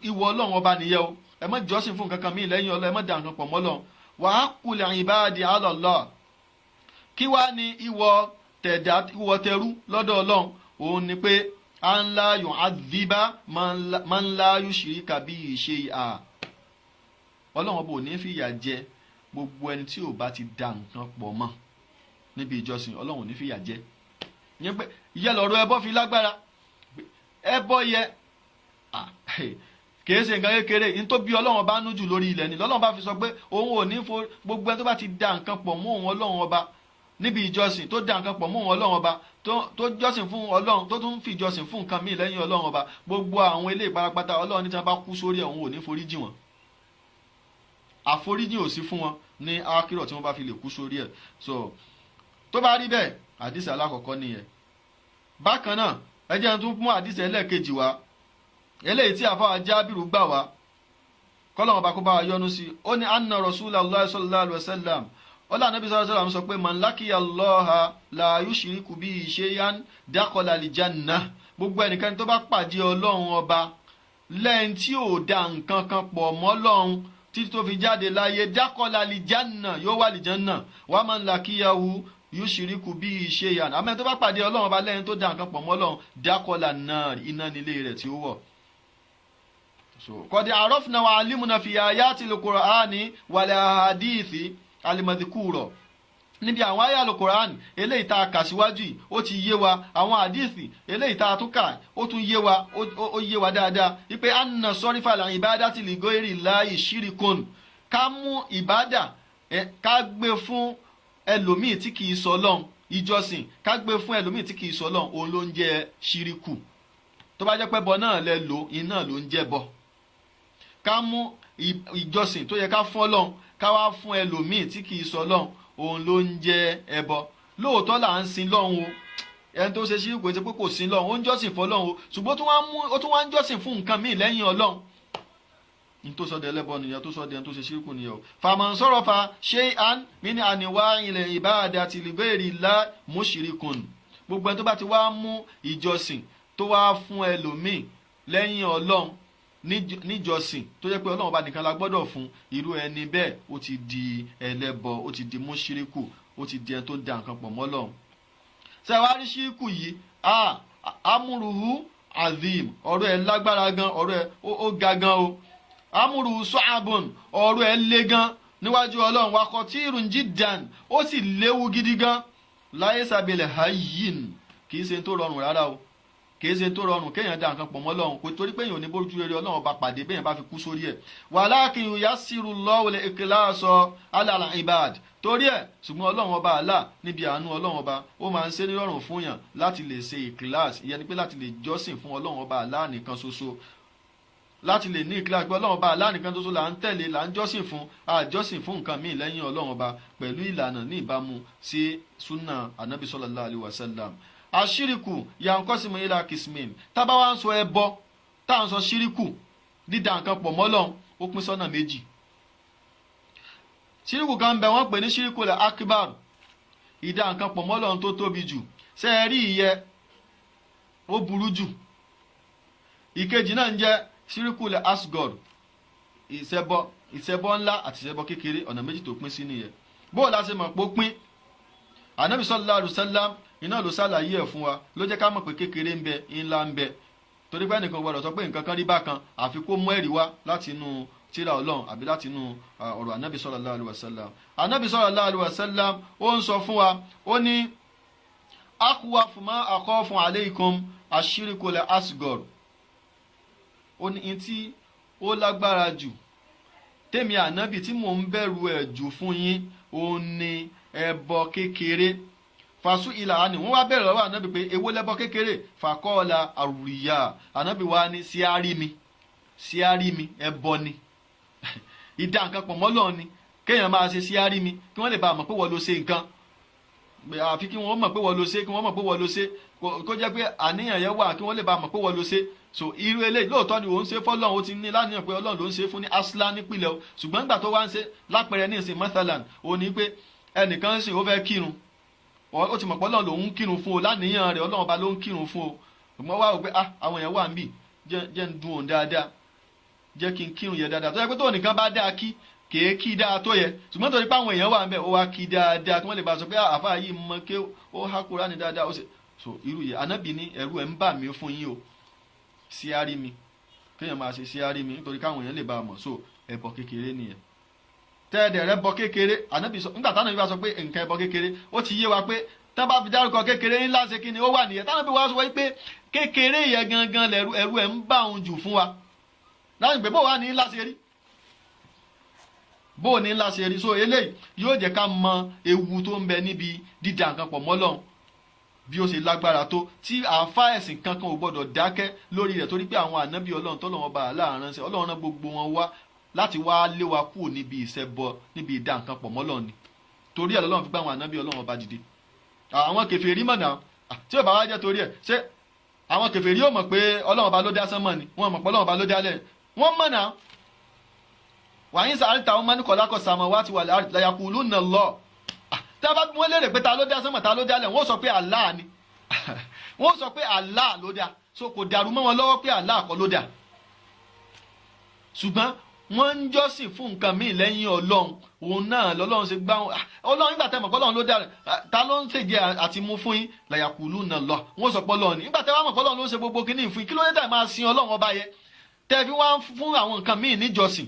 Ìwọ Ọlọ́run ọba nìyẹn o, ẹ má jọ́sìn fún nǹkan kan míì lẹ́yìn Ọlọ́run, ẹ má dà nǹkan pọ̀ mọ́ Ọlọ́run. Wa haqqul ibadi ala Allah, kí wá ní ìwọ tẹrú lọ́dọ̀ Ọlọ́run, òun ni pé an la yu'adhiba man la yushrika bihi shay'a. Ọlọ́run ọba ò ní fìyà jẹ gbogbo ẹni tí ò bá ti dà nǹkan pọ̀ mọ́ níbi ìjọsìn. Ọlọ́run ò ní fìyà jẹ. Yẹn pé ìyẹn lọ́rọ̀ ẹbọ fi lágbára. Ẹbọ yẹ kìí ṣe nǹkan kékeré, ní tó bí Ọlọ́run ọba nú jù lórí ilẹ̀ ni. Ọlọ́run bá fi sọ pé òun ò ní gbogbo ẹni tó bá ti dà nǹkan pọ̀ mọ́ òun Ọlọ́run ọba níbi ìjọsìn, tó dà nǹkan pọ̀ mọ́ òun Ọlọ́run ọba, tó jọ́sìn fún Ọlọ́run, tó tún fi ìjọsìn fún nǹkan míì lẹ́yìn Ọlọ́run ọba, gbogbo àwọn ilé ìparapata Ọlọ́run ní tí wọ́n bá kú sórí ẹ̀ òun ò ní foríjì wọn. Àforíjì ò sí fún wọn ní ákírọ̀ tí wọ́n bá fi lè kú sórí ẹ̀. So tó bá rí bẹ́ẹ̀, àdìsí alákọ̀ọ́kọ́ nìyẹn. Bákan náà ẹ jẹ́ n tún mú àdìsí ẹlẹ́ẹ̀kejì wá. eléyìí tí àfáà Jábìrù gbà wá kọ́lọ́wọ́n bá kó bá wa yọ́nú sí ó ní anna Rasulullah sallallahu alaihi wasallam ọlá Ànábì sallallahu alaihi wasallam sọ pé man laqiya Allaha la yushriku bihi shay'an dakhala al-jannah gbogbo ẹnikẹ́ni tó bá pàdé Ọlọ́run ọba lẹ́yìn tí ò dá nǹkan kan pọ̀ mọ́ Ọlọ́run títí tó fi jáde láyé dakhala al-jannah yóò wà al-jannah wa man laqiyahu yushriku bihi shay'an àmọ́ tó bá pàdé Ọlọ́run ọba lẹ́yìn tó dá nǹkan pọ̀ mọ́ Ọlọ́run dakhala an-nar iná nílé rẹ̀ tí ó wọ̀. قد عرفنا وعلمنا في آيات القرآن والأحاديث المذكورة níbi àwọn àyá al-Qur'an eléyìí tá a kà síwájú yìí ó ti yé wa àwọn àdíìsì eléyìí tá a tún kà ó tún yé wa ó yé wa dáadáa wípé anna sọ́rífà là ibadati li ghayri llahi shirikun ká mú ìbádà ká gbé fún ẹlòmíì tí kìí sọ Ọlọ́run ìjọsìn ká gbé fún ẹlòmíì tí kìí sọ Ọlọ́run òun ló ń jẹ́ ṣíríkù tó bá jẹ́ pé bọ náà lẹ lò iná ló ń jẹ́ bọ ká mú ìjọsìn tó yẹ ká fún Ọlọ́run ká wá fún ẹlòmíì tí kìí sọ Ọlọ́run òun ló ń jẹ́ ẹbọ lóòótọ́ là ń sin lọ́hun o ẹni tó ṣe ṣíríkù ètò pé kò sin lọ́hun ó ń jọ́sìn fún Ọlọ́run o ṣùgbọ́n ó tún wá ń jọ́sìn fún nǹkan míì lẹ́yìn Ọlọ́run ní tó sọ́dẹ̀ ẹlẹ́bọ nìyẹn tó sọ́dẹ̀ ẹni tó ṣe ṣíríkù nìyẹn o. faman sarafa shay'an min anwa'il ibadati li ghayri llahi mushrikun gbogbo ẹni tó bá ti wá mú ìjọsìn tó wá fún ẹlòmíì lẹ́yìn Ọlọ́run níjọsìn tó yẹ pé Ọlọ́run bá nìkan la gbọ́dọ̀ fún irú ẹni bẹ́ẹ̀ ó ti di ẹlẹ́bọ ó ti di mùṣíríkù ó ti di ẹni tó da nǹkan pọ̀ mọ́ Ọlọ́run. ṣé wàá rí ṣíríkù yìí amúruhu azim ọ̀rọ̀ ẹ̀ lágbára gan ọ̀rọ̀ ẹ̀ ó ga gan o amúruhu sọ́àbùn ọ̀rọ̀ ẹ̀ le gan níwájú Ọlọ́run wa khatirun jiddan ó sì léwu gidi gan laysa bil hayyin kì í ṣe tó rọrùn rárá o kìí ṣe tó rọrùn kéèyàn dá nǹkan pọ̀ mọ́ Ọlọ́run kò torí pé èèyàn ò ní bójú rere Ọlọ́run bá pàdé béèyàn bá fi kú sórí ẹ̀ walakin yuyassirullahu al-ikhlasa ala al-ibad torí ẹ̀ ṣùgbọ́n Ọlọ́run ọba Allah níbi àánú Ọlọ́run ọba ó máa ń ṣe nírọ̀rùn fún yàn láti lè ṣe ìkíláàsì ìyẹn ni pé láti lè jọ́sìn fún Ọlọ́run ọba Allah nìkan ṣoṣo láti lè ní ìkíláàsì pé Ọlọ́run ọba Allah nìkan ṣoṣo là ń tẹ̀lé là ń jọ́sìn fún àjọ́sìn fún nǹkan míì lẹ́yìn Ọlọ́run ọba pẹ̀lú ìlànà ní ìbámu sí sunna anabi sallallahu alaihi wasallam àṣíríkù yankọ́sìmù ilà kìsìmìn tábà wá ń sọ ẹbọ tá à ń sọ ṣíríkù dídá nǹkan pọ̀ mọ́ Ọlọ́run ó pín sọ́nà méjì. ṣíríkù kan bẹ wọ́n pè ní ṣíríkù lẹ̀ akíbar ìdá nǹkan pọ̀ mọ́ Ọlọ́run tó tóbi jù ṣe é rí ìyẹ ó burú jù. ìkejì náà ń jẹ́ ṣíríkù lẹ̀ asgard ìṣẹbọ ńlá àti ìṣẹbọ kékeré ọ̀nà méjì tó pín sí nìyẹn. bó o la ṣe mọ̀ pé ó pín Ànábì sallallahu alaihi wasallam iná ló ṣàlàyé ẹ̀ fún wa ló jẹ́ ká mọ̀ pé kékeré ń bẹ ńlá ń bẹ torí pé ẹnìkan gbọdọ̀ sọ pé nǹkan kan rí bákan àfi kó mú ẹ̀rí wá láti inú tírà Ọlọ́run àbí láti inú ọ̀rọ̀ Ànábì sallallahu alaihi wasallam. Ànábì sallallahu alaihi wasallam ó ń sọ fún wa ó ní akhwafu ma akhafu alaykum ashirikul asghar ó ní tí ó lágbára jù tèmi Ànábì tí mò ń bẹ̀rù ẹ̀ jù fún yín ó ní ẹbọ kékeré fasu ilà ni wọ́n wá bẹ̀rẹ̀ lọ́wọ́ Ànábì pé èwo lẹ́bọ kékeré fàkọ́ọ̀lá àrùyà Ànábì wa ní síárì mi ẹbọ ni ìdá nǹkan pọ̀ mọ́ Ọlọ́run ni kéèyàn máa ṣe síárì mi kí wọ́n lè bá a mọ̀ pé wọ́n ló ṣe nǹkan àfi kí wọ́n mọ̀ pé wọ́n ló ṣe kí wọ́n mọ̀ pé wọ́n ló ṣe kó jẹ́ pé àníyàn yẹn wà kí wọ́n lè bá a mọ̀ pé wọ́n ló ṣe so irú eléyìí lóòótọ́ ni òun ṣe fọ́lọ́run ó ti ní láníyàn pé Ọlọ́run ló ń ṣe fún ní aslan nípìnlẹ̀ o ṣùgbọ́n nígbà tó wá ń ṣe lápẹẹrẹ ní ìsìn mathalan ó ní pé ẹnìkan ń sìn ó fẹ́ kírun ó ti mọ̀ pé Ọlọ́run lòun ń kírun fún o láníyàn rẹ̀ Ọlọ́run ọba ló ń kírun fún o ṣùgbọ́n wá wò pé àwọn èèyàn wà ń bì jẹ́ ń dun òun dáadáa jẹ́ kí n kírun yẹ dáadáa tó yẹ pé tó nìkan bá dáa kèé kí dáa tó yẹ ṣùgbọ́n torí pé àwọn èèyàn wà ń bẹ̀ ó wá kí dáadáa kí wọ́n lè bá sọ pé àfáà yìí mọ ké ó há Kùránì dáadáa ó sì so irú yẹ Ànábì ní ẹ̀rù ẹ̀ ń bà mí fún yín o síárì mi kéèyàn máa ṣe síárì mi nítorí káwọn èèyàn lè bá a mọ̀ so ẹbọ kékeré nìyẹn tẹ́ẹ̀dẹ̀ rẹ bọ kékeré Ànábì sọ nígbà táwọn ìbá sọ pé nǹkan ẹbọ kékeré ó ti yé wa pé tán bá fi dárúkọ kékeré ńlá ṣe kí ni ó wà nìyẹn táwọn ìbá wa sọ pé kékeré yẹn gangan ẹ̀rù ẹ̀ ń bà òun jù fún wa láti gbé bó wà ní ńlá ṣe rí bó ní ńlá ṣe rí so eléyìí yóò jẹ́ ká mọ ewu tó ń bẹ níbi dídá nǹkan pọ̀ mọ́ Ọlọ́run bí ó ṣe lágbára tó tí àáfà ẹ̀sìn kankan ò gbọdọ̀ dákẹ́ lórí rẹ̀ torí pé àwọn ànábì Ọlọ́run tọ́lọ́run bá láàrin ṣe Ọlọ́run náà gbogbo wọn wá láti wá lé wa kúrò níbi ìṣẹbọ níbi ìdá nǹkan pọ̀ mọ́ Ọlọ́run ni torí ẹ̀ lọ́lọ́run fi gbá àwọn ànábì Ọlọ́run bá dìde àwọn kèfèrí mọ̀nà tí ò bá wá jẹ́ torí ẹ̀ ṣé àwọn kèfèrí yóò mọ̀ pé Ọlọ́run ọba ló dá sánmọ̀ ni wọ́n mọ̀ pé Ọlọ́run ọba ló dálẹ̀ wọ́n mọ̀ náà wàyí sàárìtà wọn mọ́ni kọ̀lákọ̀ sàmọ̀ wá ti wà láyàkùlù nà lọ tí a bá bí wọ́n léèrè pé ta ló dá sánmọ̀ ta ló dálẹ̀ wọ́n sọ pé Allah ni wọ́n sọ pé Allah ló dá so kò dàrú mọ́ wọn lọ́wọ́ pé Allah kọ́ ló dá ṣùgbọ́n wọ́n ń jọ́sìn fún nǹkan míì lẹ́yìn Ọlọ́run òun náà lọ́lọ́run ṣe gbá wọn Ọlọ́run nígbà tẹ́ mọ̀ pé Ọlọ́run ló dá ta ló ń ṣèjẹ àti mú fún yín láyàkùlù nà lọ wọ́n sọ pé Ọlọ́run ni nígbà tẹ́ wá mọ̀ pé Ọlọ́run ló ń ṣe gbogbo kíní fún yín kí ló dé tẹ́ máa sin Ọlọ́run ọba yẹn tẹ́ fi wá fún àwọn nǹkan míì níjọ́sìn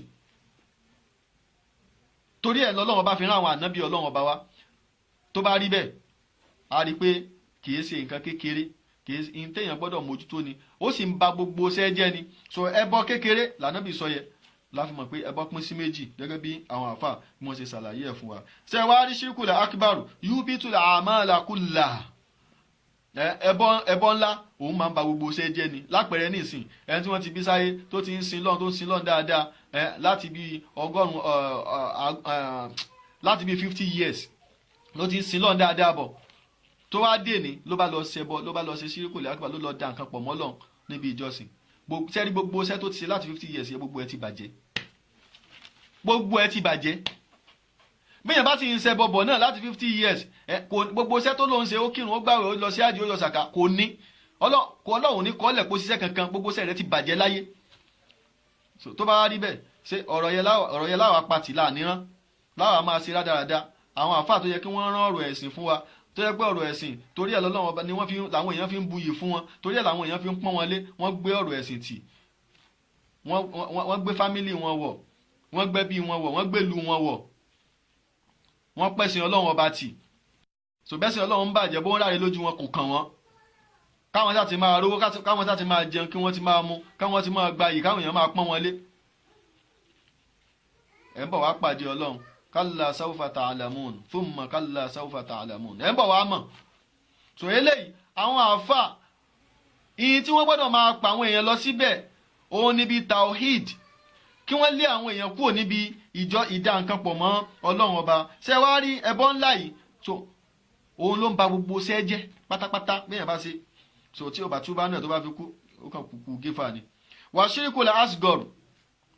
torí ẹ̀ lọ́lọ́run ọba fi rán àwọn ànábì Ọlọ́run ọba wa tó bá rí bẹ́ẹ̀ a rí pé kì í ṣe nǹkan kékeré kì í ní téèyàn gbọ́dọ̀ mójútó ni ó sì ń ba gbogbo ṣẹ́ jẹ́ ni so ẹbọ kékeré lànàbì sọ yẹ láfi mọ̀ pé ẹbọ pín sí méjì gẹ́gẹ́ bí àwọn àfà bí wọ́n ṣe ṣàlàyé ẹ̀ fún wa ṣe wá rí ṣírkùlà akíbàrù yúbítùlà àmàlà kùlà ẹbọ ńlá òun máa ń ba gbogbo ṣẹ́ jẹ́ ni lápẹẹrẹ nísìn ẹni tí wọ́n ti bí sáyé tó ti ń sin lọ́n tó ń sin lọ́n dáadáa láti bí 50 years ló ti ń sin lọ́n dáadáa bọ̀ tó wá dé ní ló bá lọ ṣẹbọ ló bá lọ ṣe ṣírkùlà akíbàrù ló lọ da nǹkan pọ̀ mọ́ Ọlọ́run níbi ìjọsìn sẹ́rí gbogbo ṣẹ́ tó ti ṣe láti 50 years yẹ gbogbo ẹ ti bàjẹ́ gbogbo ẹ ti bàjẹ́ bíyàn bá ti ń ṣẹbọ bọ̀ náà láti 50 years gbogbo ṣẹ́ tó lóun ṣe ó kírun ó gbààwẹ̀ ó lọ sí àjì ó yọ sàká kò ní Ọlọ́run ní kọ́lẹ̀ kó ṣiṣẹ́ kankan gbogbo ṣẹ́ rẹ ti bàjẹ́ láyé tó bá rí bẹ́ẹ̀ ṣe ọ̀rọ̀ yẹn láwa pati láàníran láwa máa ṣe rádaràda àwọn àfáà tó yẹ kí wọ́n rán ọ̀rọ̀ ẹ̀sìn fún wa tó yẹ pé ọ̀rọ̀ ẹ̀sìn torí ẹ̀ lọ́lọ́run ọba ni làwọn èèyàn fi ń buyì fún wọn torí ẹ̀ làwọn èèyàn fi ń pọ́n wọn lé wọ́n gbé ọ̀rọ̀ ẹ̀sìn tì wọ́n gbé fámìlì wọn wọ̀ wọ́n gbé bí wọn wọ̀ wọ́n gbé lu wọn wọ̀ wọ́n pẹ̀sìn Ọlọ́run ọba tì so bẹ́sìn Ọlọ́run ń bàjẹ́ bó ń ráre lójú wọn kò kàn wọ́n káwọn sá ti máa rówó káwọn sá ti máa jẹun kí wọ́n ti máa mú káwọn ti máa gbayì káwọn èèyàn máa pọ́n wọn lé ẹ̀ ń bọ̀ wá pàdé Ọlọ́run kálá sáwùfà tààlàmùn thumma kálá sáwùfà tààlàmùn ẹ̀ ń bọ̀ wá mọ̀ so eléyìí àwọn àáfà ìyìn tí wọ́n gbọ́dọ̀ máa pa àwọn èèyàn lọ síbẹ̀ òun níbi tawhid kí wọ́n lé àwọn èèyàn kúrò níbi ìdá nǹkan pọ̀ mọ́ Ọlọ́run ọba ṣé wá rí ẹbọ ńlá yìí so òun ló ń ba gbogbo ṣẹ́ jẹ́ pátápátá bẹ́ẹ̀ bá ṣe so tí ó bá túbá náà tó bá fi kú ó kàn kúkú gífà ni wà ṣírkùl asgor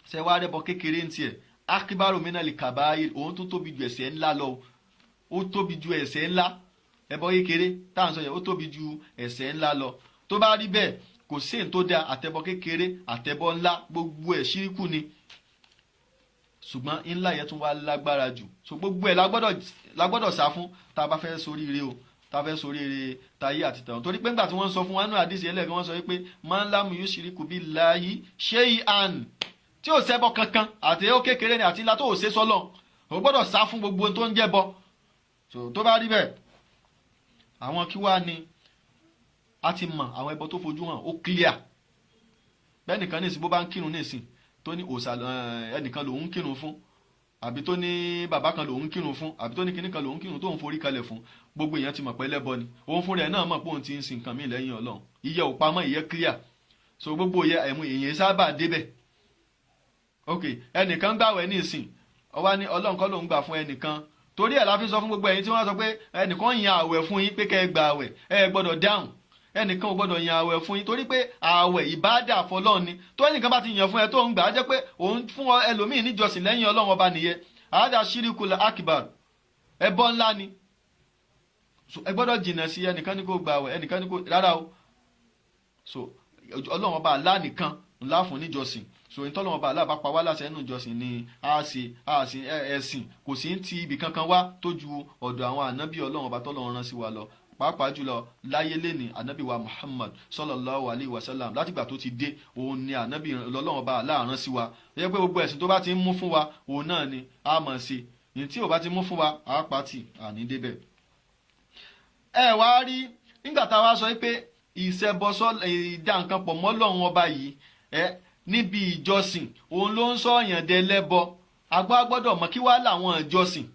ṣé wá rẹ́bọ kékeré ń tiẹ̀ akibaru minali kabair òun tó tóbi ju ẹ̀ṣẹ̀ ńlá lọ ó tóbi ju ẹ̀ṣẹ̀ ńlá ẹbọ kékeré tá à ń sọ yẹn ó tóbi ju ẹ̀ṣẹ̀ ńlá lọ tó bá rí bẹ́ẹ̀ kò sí èyí tó da àtẹbọ kékeré àtẹbọ ńlá gbogbo ẹ̀ ṣíríkù ni ṣùgbọ́n ńlá yẹn tún wá lágbára jù so gbogbo ẹ̀ la gbọ́dọ̀ sá fún tá a bá fẹ́ soríire o tá a fẹ́ soríire tayé àti tàwọn torí pé ńgbà tí wọ́n sọ fún wa nínú àdìsí ẹlẹ́gàn wọ́n sọ wípé man lam yushriku billahi shay'an tí ò ṣẹbọ kankan àti ó kékeré ni àti ńlá tó ò ṣe sọ́lọ̀ o gbọ́dọ̀ sá fún gbogbo tó ń jẹ́bọ so tó bá rí bẹ́ẹ̀ àwọn kí wá ni a ti mọ̀ àwọn ẹbọ tó fojú hàn ó clear bẹ́ẹ̀ nìkan ní ìsìn bó bá ń kírun ní ìsìn tó ní òòṣà ẹnìkan lòun kírun fún àbí tó ní bàbá kan lòun kírun fún àbí tó ní kinní kan lòun kírun tó ń forí kalẹ̀ fún gbogbo èèyàn ti mọ̀ pé ẹlẹ́bọ ni òun fúnra ẹ̀ náà mọ̀ pé òun ti ń sin nǹkan míì lẹ́yìn Ọlọ́run ìyẹ́ ò pamọ́ ìyẹ́ clear so gbogbo èèyàn sábà débẹ̀ ok ẹnìkan gbàwẹ̀ ní ìsìn ọwá ní Ọlọ́run kọ́ lòun gbà fún ẹnìkan torí ẹ̀ la fi sọ fún gbogbo ẹ̀yin tí wọ́n sọ pé ẹnìkan yan àwẹ̀ fún yín pé kẹ́ ẹ gba àwẹ̀ ẹ gbọ́dọ̀ dáhùn ẹnìkan ò gbọ́dọ̀ yan àwẹ̀ fún yín torí pé àwẹ̀ ìbádà fọ́lọ́run ni tó ẹnìkan bá ti yàn fún ẹ tó ń gbà á jẹ́ pé òun fún ẹlòmíì níjọsìn lẹ́yìn Ọlọ́run ọba nìyẹn àádá ṣírìkùl akbar ẹbọ ńlá ni ẹ gbọ́dọ̀ jìnnà sí ẹnìkan ní kó gba àwẹ̀ ẹnìkan ní kó rárá o so Ọlọ́run ọba àlá nìkan ńlá fún níjọsìn so ìtọ́lọ́wọ́n bá aláàbá pa wá láṣẹ ẹnu ìjọsìn ni a ṣe ẹ̀sìn kò sí ń ti ibì kankan wá tó ju ọ̀dọ̀ àwọn ànábì Ọlọ́run ọba tọ́lọ́run rán sí wa lọ pàápàá jùlọ láyé lẹ́ni ànábì wa Muhammad sallallahu alayhi wa sallam látìgbà tó ti dé òun ni ànábì Ọlọ́run ọba aláàrán sí wa yẹ pé gbogbo ẹ̀sìn tó bá ti ń mú fún wa òun náà ni a mọ̀ sí ní tí ò bá ti mú fún wa a pàtì àní débẹ̀. ẹ wá rí nígbà tá a wá sọ pé ìṣẹbọsọ ìdá nǹkan pọ̀ mọ́ Ọlọ́run ọba yìí níbi ìjọsìn òun ló ń sọ ọ̀yàn dẹlẹ́bọ agbọ́dọ̀ mọ̀ kí wá làwọn ìjọsìn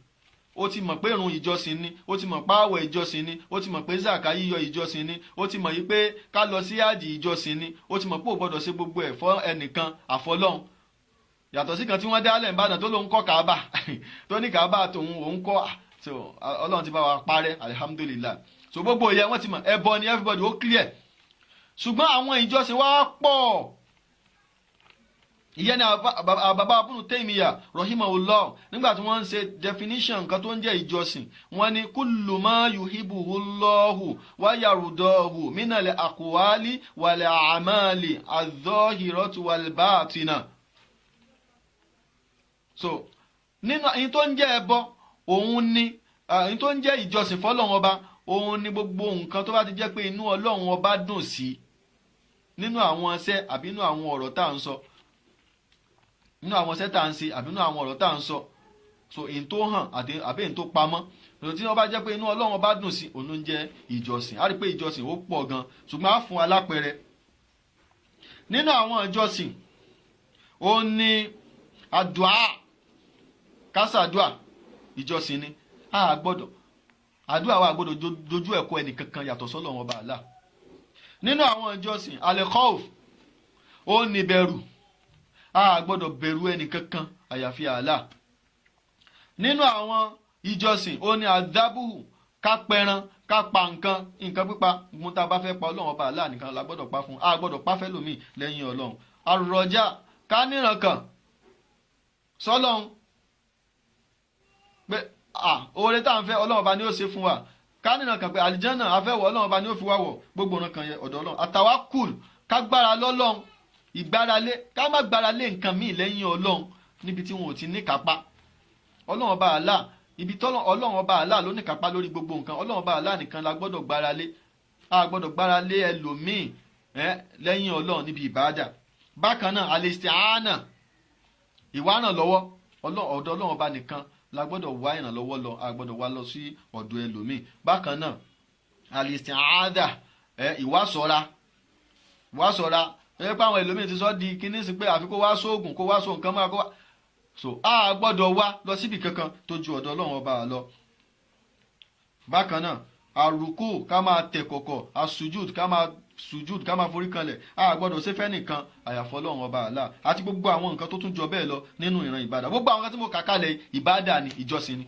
ó ti mọ̀ pé ìrun ìjọsìn ni ó ti mọ̀ pé àwẹ̀ ìjọsìn ni ó ti mọ̀ pé zaka yíyọ ìjọsìn ni ó ti mọ̀ yí pé ká lọ sí àjì ìjọsìn ni ó ti mọ̀ pé ò gbọ́dọ̀ ṣe gbogbo ẹ̀ fún ẹnìkan àfọlọ́hun yàtọ̀ sí kan tí wọ́n dálẹ̀ ìbàdàn tó lóun kọ́ kàábà tó ní kàábà tòun òun kọ́ Ọlọ́run ti bá wa parẹ́ alihamudulilayi so gbogbo ìyẹn wọ́n ti mọ̀ ẹbọ ni everybody ó clear ṣùgbọ́n àwọn ìjọsìn wa pọ̀. ìyẹn ni bàbá Ibn Taymiyyah rahimahullah nígbà tí wọ́n ń ṣe definition nǹkan tó ń jẹ́ ìjọsìn wọ́n ní kullu ma yuhibbuhullahu wa yardahu minal aqwali wal a'mali adh-dhahirati wal batina. so nínú èyí tó ń jẹ́ ẹbọ òun ni èyí tó ń jẹ́ ìjọsìn fọ́lọ́run ọba òun ni gbogbo nǹkan tó bá ti jẹ́ pé inú Ọlọ́run ọba dùn sí nínú àwọn iṣẹ́ àbí nínú àwọn ọ̀rọ̀ tá à ń sọ nínú àwọn iṣẹ́ tá à ń ṣe àbí nínú àwọn ọ̀rọ̀ tá à ń sọ so èyí tó hàn àbí èyí tó pamọ́ lọ́dọ̀ tí wọ́n bá jẹ́ pé inú Ọlọ́run ọba dùn sí òun ló ń jẹ́ ìjọsìn á rí pé ìjọsìn ó pọ̀ gan ṣùgbọ́n á fún wa lápẹẹrẹ nínú àwọn ìjọsìn òun ni àdúà kásàdúà ìjọsìn ni àdúà wa gbọ́dọ̀ dojú ẹ̀kọ́ ẹnì kankan yàtọ̀ sọ́lọ́run ọba Allah. nínú àwọn ìjọsìn al-khawf ó ní bẹ̀rù a gbọ́dọ̀ bẹ̀rù ẹnì kankan àyàfi Allah. nínú àwọn ìjọsìn ó ní àdábùhù ká pẹran ká pa nǹkan pípa mú tá a bá fẹ́ pa Ọlọ́run ọba Allah nìkan la gbọ́dọ̀ pa fún a gbọ́dọ̀ pa fẹ́lòmíì lẹ́yìn Ọlọ́run. àrọ̀jà ká níran kan sọ́lọ́run pé oore tá à ń fẹ́ Ọlọ́run ọba ni ó ṣe fún wa ká nínú kan pé àlìjánà afẹ́wọ̀ Ọlọ́run ọba ni ó fi wá wọ̀ gbogbo ọ̀nà kan yẹ ọ̀dọ̀ Ọlọ́run àtàwákùl ká gbára lọ́lọ́run ìgbáralé ká má gbáralé nǹkan míì lẹ́yìn Ọlọ́run níbi tí wọn ò ti ní kápá Ọlọ́run ọba Allah ibi tọ́lọ́ Ọlọ́run ọba Allah ló ní kápá lórí gbogbo nǹkan Ọlọ́run ọba Allah nìkan la gbọ́dọ̀ gbáralé a gbọ́dọ̀ gbáralé ẹlòmíì lẹ́yìn Ọlọ́run níbi ìbáàdà. bákan náà al-isti'ana ìwánà lọ́wọ́ ọ̀dọ̀ Ọlọ́run ọba nìkan la gbọ́dọ̀ wá ìrànlọ́wọ́ lọ a gbọ́dọ̀ wá lọ sí ọ̀dọ̀ ẹlòmíì. bákan náà al-isti'adha ìwásọ̀ra ẹ pé àwọn ẹlòmíì ti sọ di kíní sí pé àfi kó wá sóògùn kó wá só nǹkan máa kó wá so a gbọ́dọ̀ wá lọ síbi kankan tó ju ọ̀dọ̀ Ọlọ́run ọba lọ. bákan náà àrùkù ká máa tẹ̀ kọ̀kọ̀ àsùjúd ká máa forí kanlẹ̀ a gbọ́dọ̀ ṣe fẹ́ nìkan àyàfọ́ Ọlọ́run ọba Allah àti gbogbo àwọn nǹkan tó tún jọ bẹ́ẹ̀ lọ nínú ìran ìbádà gbogbo àwọn nǹkan tí mo kà kalẹ̀ ìbádà ni ìjọsìn ni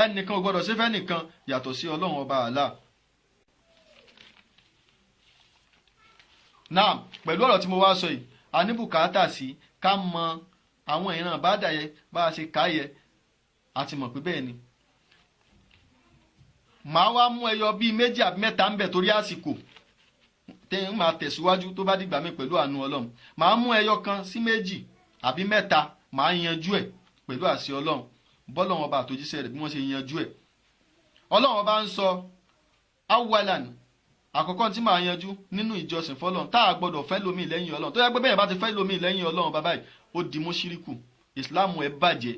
ẹnìkan ò gbọ́dọ̀ ṣe fẹ́ nìkan yàtọ̀ sí Ọlọ́run ọba Allah. náà pẹ̀lú ọ̀rọ̀ tí mo wá sọ yìí a ní bùkátà sí ká mọ àwọn ìran ìbádà yẹn bá a ṣe ká yẹ àti mọ̀ pé bẹ́ẹ̀ ni. màá wá mú ẹyọ bíi méjì àbí mẹ́ta ń bẹ̀ torí àsìkò tẹ́yìn máa tẹ̀síwájú tó bá dìgbà mí pẹ̀lú àánú Ọlọ́run màá mú ẹyọ kan sí méjì àbí mẹ́ta màá yanjú ẹ̀ pẹ̀lú àṣẹ Ọlọ́run bọ́lọ́run ọba àtòjíṣẹ́ rẹ̀ bí wọ́n ṣe yanjú ẹ̀. Ọlọ́run ọba ń sọ awalan àkọ́kọ́ tí màá yanjú nínú ìjọsìn fọ́lọ́run tá a gbọ́dọ̀ fẹ́ lómi lẹ́yìn Ọlọ́run tó yẹ pé bẹ́ẹ̀ bá ti fẹ́ lómi lẹ́yìn Ọlọ́run bàbá yìí ó di mùṣíríkù ìsìláàmù ẹ̀ bàjẹ́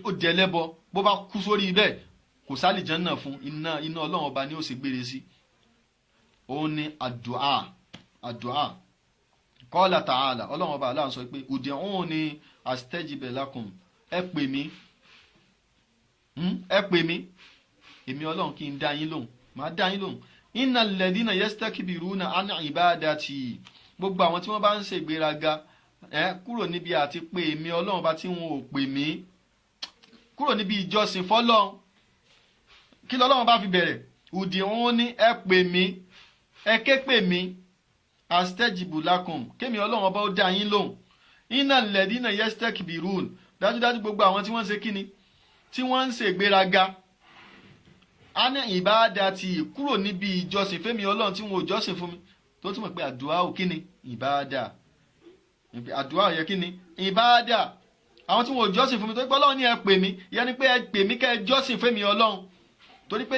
ó jẹlẹ́bọ bó bá kú sórí bẹ́ẹ̀ kò sálì Jánnà fún iná Ọlọ́run ọba ni ó sì gbére sí. òun ni àdúà qala ta'ala Ọlọ́run ọba Allah sọ pé ud'uni astajib lakum ẹ pè mí èmi Ọlọ́run kí n dá yín lóhùn màá dá yín lóhùn. innal ladhina yastakbiruna an ibadati gbogbo àwọn tí wọ́n bá ń ṣe ìgbéraga kúrò níbi àti pé èmi Ọlọ́run bá tí wọn ò pè mí kúrò níbi ìjọsìn fọ́lọ́run kí lọ́lọ́run bá fi bẹ̀rẹ̀ ud'uni ẹ pè mí ẹ ké pè mí astajibu lakum kémi Ọlọ́run ọba ó dá yín lóhùn. innal ladhina yastakbirun dájúdájú gbogbo àwọn tí wọ́n ń ṣe kíni tí wọ́n ń ṣe ìgbéraga ani ibadati kúrò níbi ìjọsìn fẹ́mi Ọlọ́run tí wọn ò jọ́sìn fún mi tó túmọ̀ pé àdúà ò kíni ìbáadà àdúà ò yẹ kíni ìbáadà àwọn tí wọn ò jọ́sìn fún mi tó pé Ọlọ́run ní ẹ pè mí ìyẹn ni pé ẹ pè mí kẹ́ ẹ jọ́sìn fẹ́mi Ọlọ́run torí pé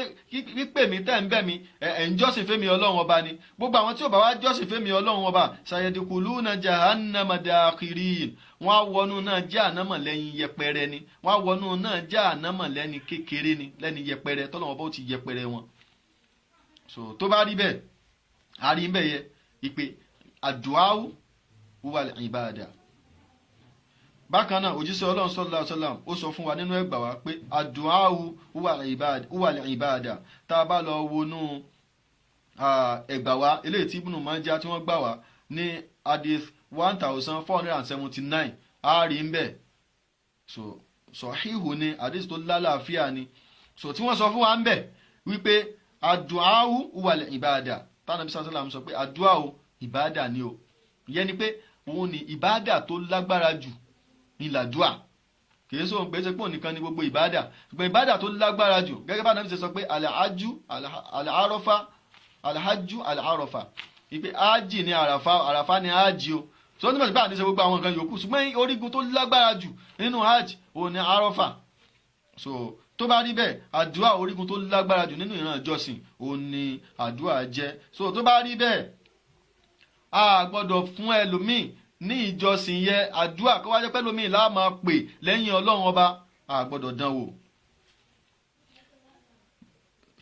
pípè mí tẹ́ ń bẹ̀ mí ẹ̀ ń jọ́sìn fẹ́mi Ọlọ́run ọba ni gbogbo àwọn tí ò bá wá jọ́sìn fẹ́mi Ọlọ́run ọba sayadikuluna jahannama dakhirin wọ́n á wọnú náà jahannama lẹ́yìn yẹpẹrẹ ni wọ́n á wọnú náà jahannama lẹ́ni kékeré ni lẹ́ni yẹpẹrẹ tọ́lọ́run ọba ó ti yẹpẹrẹ wọn. so tó bá rí bẹ́ẹ̀ a rí bẹ́ẹ̀ yẹ ìpè àdúàwù wal ìbáàdà. bákan náà òjíṣẹ́ Ọlọ́run sallallahu alaihi wasallam ó sọ fún wa nínú ẹgbàá wa pé àdúàwù wal ìbáàdà tá a bá lọ wọnú ẹgbàá wa eléyìí tí Ibn Majah tí wọ́n gbà wá ní hadith 1479 a rí ń bẹ̀ sọ̀híhù ni hadith tó lálàáfíà ni tí wọ́n sọ fún wa ń bẹ̀ wípé àdúàwù wal ìbáàdà tánàbí sàlám sọ pé àdúàwù ìbáàdà ni o ìyẹn ni pé òun ni ìbáàdà tó lágbára jù ní làdúà kìí sọ pé ṣe pé òun nìkan ni gbogbo ìbáàdà ṣùgbọ́n ìbáàdà tó lágbára jù gẹ́gẹ́ bá nàbí ṣe sọ pé alhajju al-arafa ìpè ájì ní àràfá ní ájì o tí wọ́n ti mọ̀ sí pé àti ṣe gbogbo àwọn nǹkan yòókù ṣùgbọ́n orígun tó lágbára jù nínú hajj òun ní àràfá so tó bá rí bẹ́ẹ̀ àdúrà orígun tó lágbára jù nínú ìran ìjọsìn òun ni àdúrà jẹ́ so tó bá rí bẹ́ẹ̀ a gbọ́dọ̀ fún ẹlòmíì ní ìjọsìn yẹ àdúrà kó wá jẹ́ pé ẹlòmíì la máa pè lẹ́yìn ọlọ́run ọba a gbọ́dọ̀ dán wò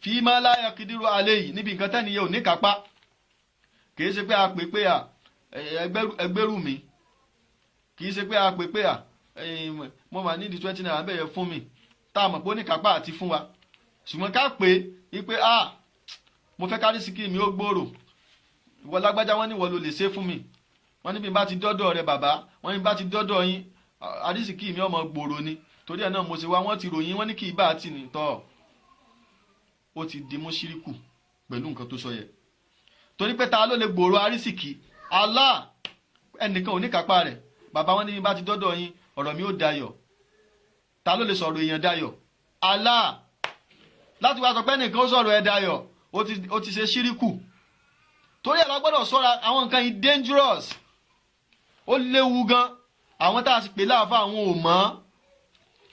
fi máa láyà kìdírò alẹ́ yìí níbi nǹkan tẹ́niyẹ ò ní kápá kìí ṣe pé a pè pé ẹgbẹ́rù mi kìí ṣe pé a pè pé mo máa nídìí 20 naira bẹ́ẹ̀ fún mi tá a mọ̀ pé ó ní kápá àti fún wa ṣùgbọ́n ká pè é pé mo fẹ́ kárí sí kí mi ó gbòòrò ìwọ lágbájá wọn ní ìwọ ló lè ṣe fún mi wọn níbi bá ti dọ́dọ̀ rẹ bàbá wọn níbi bá ti dọ́dọ̀ yín àrísìkí mi ọmọ gbòòrò ni torí ẹ̀ náà mo ṣe wá wọn ti ròyìn wọn ní kí ibà àti nìtọ́ ó ti di mùṣírikù pẹ̀lú nǹkan tó sọ yẹ torí pé ta ló lè gbòòrò àrísìkí Allah ẹnìkan ò ní kápá rẹ̀ bàbá wọn níbi bá ti dọ́dọ̀ yín ọ̀rọ̀ mi ó dayọ̀ ta ló lè sọ̀rọ̀ èèyàn dayọ̀ Allah láti wá sọ pé ẹnìkan ó sọ̀rọ̀ ẹ̀ dayọ̀ ó ti ṣe ṣíríkù torí ẹ̀ la gbọ́dọ̀ ṣọ́ra àwọn nǹkan yìí dangerous ó léwu gan àwọn tá a sì pè láàfà àwọn ò mọ̀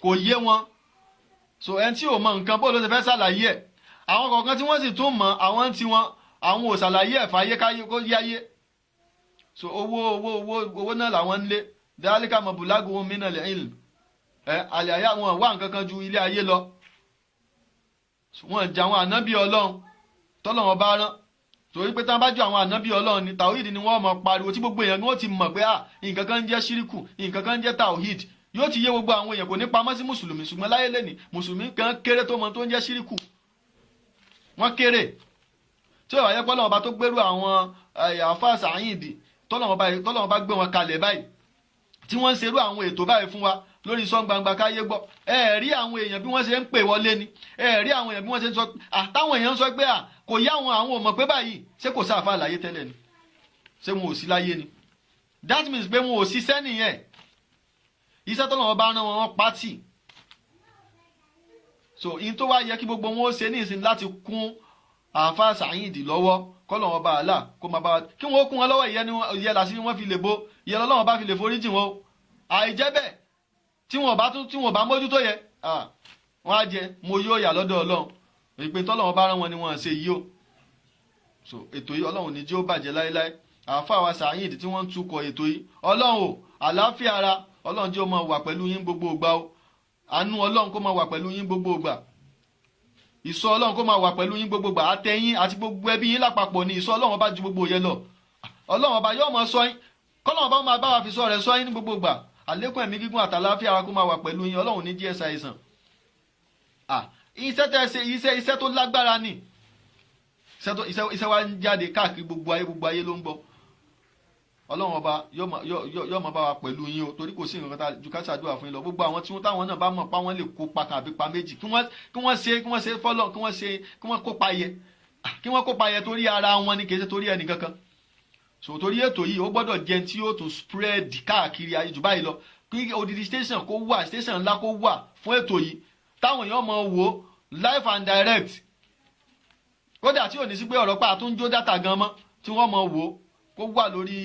kò yé wọn so ẹni tí ò mọ̀ nǹkan bó ló ṣe fẹ́ ṣàlàyé ẹ̀ àwọn kọ̀ọ̀kan tí wọ́n sì tún mọ̀ àwọn tí wọn àwọn ò ṣàlàyé ẹ̀ fàyè káyé kó yáyé so owó náà làwọn ń lé dhalika mablaghum minal ilm àlẹ́ àyà wọn wá nǹkan kan ju ilé ayé lọ wọn jà àwọn ànábì ọlọ́run tọ́lọ́run bá rán torí pé tán bá jọ àwọn ànábì ọlọ́run ni tàwíìdì ni wọ́n mọ̀ pariwo tí gbogbo èèyàn ó ti mọ̀ pé nǹkan kan ń jẹ́ ṣíríkù nǹkan kan ń jẹ́ tàwíìd yóò ti yé gbogbo àwọn èèyàn kò ní pamọ́ sí mùsùlùmí ṣùgbọ́n láyé lẹ́nì mùsùlùmí kan kéré tó mọ tó ń jẹ́ ṣíríkù wọ́n kéré tí ó wáyé pọ́lọ́wọ́n bá tó gbérú àwọn àfáà sàáyìndì tọ́lọ́wọ́n bá gbé wọn kalẹ̀ báyìí tí wọ́n ń ṣerú àwọn ètò báyìí fún wa lórí sọ gbangba káyé gbọ́ ẹ rí àwọn èèyàn bí wọ́n ṣe ń pè wọlé ni ẹ rí àwọn èèyàn bí wọ́n ṣe ń sọ àtàwọn èèyàn ń sọ pé kò yá àwọn ò mọ̀ pé báyìí ṣé kò sáà fà láyé tẹ́lẹ̀ ni ṣé wọn ò sí láyé ni that means pé wọn ò ṣiṣẹ́ nìyẹn iṣẹ́ tọ́lọ́wọ́n bá rán wọn pátì so in tó wá yẹ kí gbogbo wọn ó ṣe ní ìsìn láti kún àáfàá Sàyíǹdì lọ́wọ́ kọ́lọ́wọ́n bá àlà kó máa bá wa kí wọ́n ó kún wọn lọ́wọ́ ìyẹn làṣí wọn fi lè bo ìyẹn lọ́wọ́n bá fi lè foríjì wọn o àìjẹ́ bẹ́ẹ̀ tí wọ́n bá mójútó yẹ wọ́n á jẹ mo yóò yà lọ́dọ̀ Ọlọ́run ìpè tọ́lọ́wọ́n bá rán wọn ni wọ́n ṣe yìí o so ètò yìí Ọlọ́run ní jẹ́ ó bàjẹ́ láéláé àáfàá wa Sàyíǹdì tí wọ́n ń tukọ̀ ètò yìí Ọlọ́run o àlàáfíà ara Ọlọ́run jẹ́ ó máa wà pẹ̀lú yín gbogbo ìgbà o àánú Ọlọ́run kó máa wà pẹ̀lú yín gbogbo ìgbà ìṣọ́ Ọlọ́run kó máa wà pẹ̀lú yín gbogbo ìgbà àtẹ̀yìn àti gbogbo ẹbí yín lápapọ̀ ní ìṣọ́ Ọlọ́run bá ju gbogbo yẹn lọ Ọlọ́run ọba yóò máa ṣọ́ yín kọ́lọ́run bá máa bá wa fi ṣọ́ rẹ̀ ṣọ́ yín ní gbogbo ìgbà àlékún ẹ̀mí gígùn àtàláfíà ara kó máa wà pẹ̀lú yín Ọlọ́run ní díẹ̀ ṣàìsàn iṣẹ́ tẹ́ ṣe iṣẹ́ tó lágbára ni iṣẹ́ wa ń jáde káàkiri gbogbo ayé ló ń gbọ́ Ọlọ́run ọba yóò máa bá wa pẹ̀lú yín o torí kò sí nǹkan tá ju ká ṣàdúrà fún yín lọ gbogbo àwọn tí táwọn náà bá mọ̀ pa wọ́n lè kópa tàbí pa méjì kí wọ́n ṣe fọ́lọ́ kí wọ́n kópa yẹ torí ara wọn ni kì í ṣe torí ẹnì kankan so torí ètò yìí ó gbọ́dọ̀ jẹ́ tí yóò tún spread káàkiri ayé jù báyìí lọ kí odidi station ńlá kó wà fún ètò yìí táwọn èèyàn máa wò live and direct kódà tí ò ní sí pé ọ̀rọ̀ pa àtúnjó dátà gan mọ́ tí wọ́n máa wò kó wà lórí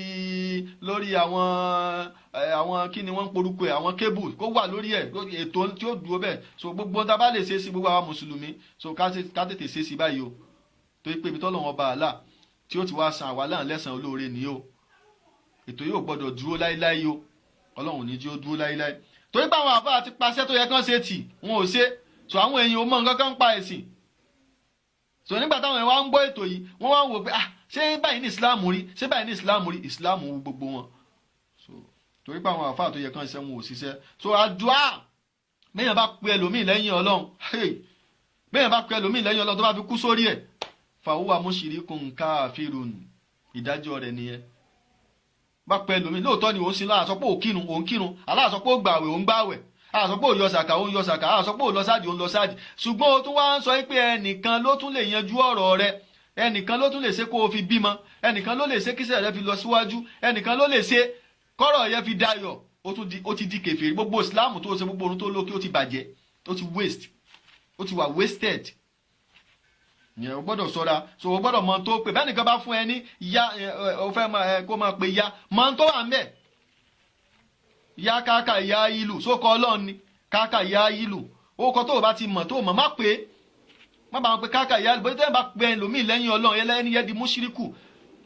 àwọn kí ni wọ́n ń porúkọ ẹ̀ àwọn cable kó wà lórí ẹ̀ ètò tí ó dúró bẹ́ẹ̀ so gbogbo tá a bá lè ṣe sí gbogbo àwọn mùsùlùmí so ká tètè ṣe sí báyìí o torí pé ibi tọ́lọ́run bá àlà tí ó ti wá san àwa láǹ lẹ́sàn olóore ni o ètò yóò gbọ́dọ̀ dúró láíláí o Ọlọ́run ní jí ó dúró láíláí torí pé àwọn àfáà ti paṣẹ tó yẹ kán ṣe tì wọn ò ṣe so àwọn èèyàn ò mọ nǹkan kan pa ẹ̀sìn so nígbà táwọn èèyàn wá ń gbọ́ ètò yìí wọ́n wá ń wò pé ṣé báyìí ní ìsìláàmù rí ìsìláàmù wù gbogbo wọn so torí pé àwọn àfáà tó yẹ kán ṣe wọn ò ṣiṣẹ́ so àdúà bẹ́yàn bá pe ẹlòmíì lẹ́yìn Ọlọ́run bẹ́yàn bá pe ẹlòmíì lẹ́yìn Ọlọ́run tó bá fi kú sórí ẹ̀ fàwọ́wà mushrikun káfírun ìdájọ́ rẹ̀ nìyẹn bá pẹ́ lómi lóòótọ́ ni òun sin láàsọ pé òun kírun aláàsọ pé ó gbààwẹ̀ òun gbààwẹ̀ a sọ pé ó yọ sàkà ó ń yọ sàkà, a sọ pé ó lọ sáàjì ó ń lọ sáàjì, ṣùgbọ́n o tún wá ń sọ pé ẹnìkan ló tún lè yanjú ọ̀rọ̀ rẹ, ẹnìkan ló tún lè ṣe kó o fi bímọ, ẹnìkan ló lè ṣe kíṣẹ́ rẹ fi lọ síwájú, ẹnìkan ló lè ṣe kọ́rọ̀ yẹn fi dayọ̀, ó ti di kèfèrí. Gbogbo Islam tó ṣe, gbogbo orun tó lókè ó ti bàjẹ́, ó ti waste, ó ti wà wasted. Yẹn o gbọ́dọ̀ ṣọ́ra, so o gbọ́dọ̀ mọ tó pé bẹ́ẹ̀ nìkan bá fún ẹ ní ya o fẹ́ kó máa pe ya mọ tó wà ń bẹ̀. Ya káàkà ya ìlú sókọ Ọlọ́run ni káàkà ya ìlú, ó kọ tó o bá ti mọ̀ tó o mọ̀ má pé má bá wọn pe káàkà ya ìlú, bó tẹ́ ẹ bá pe ẹlòmíì lẹ́yìn Ọlọ́run ẹlẹ́ni yẹn di mùṣírìkù.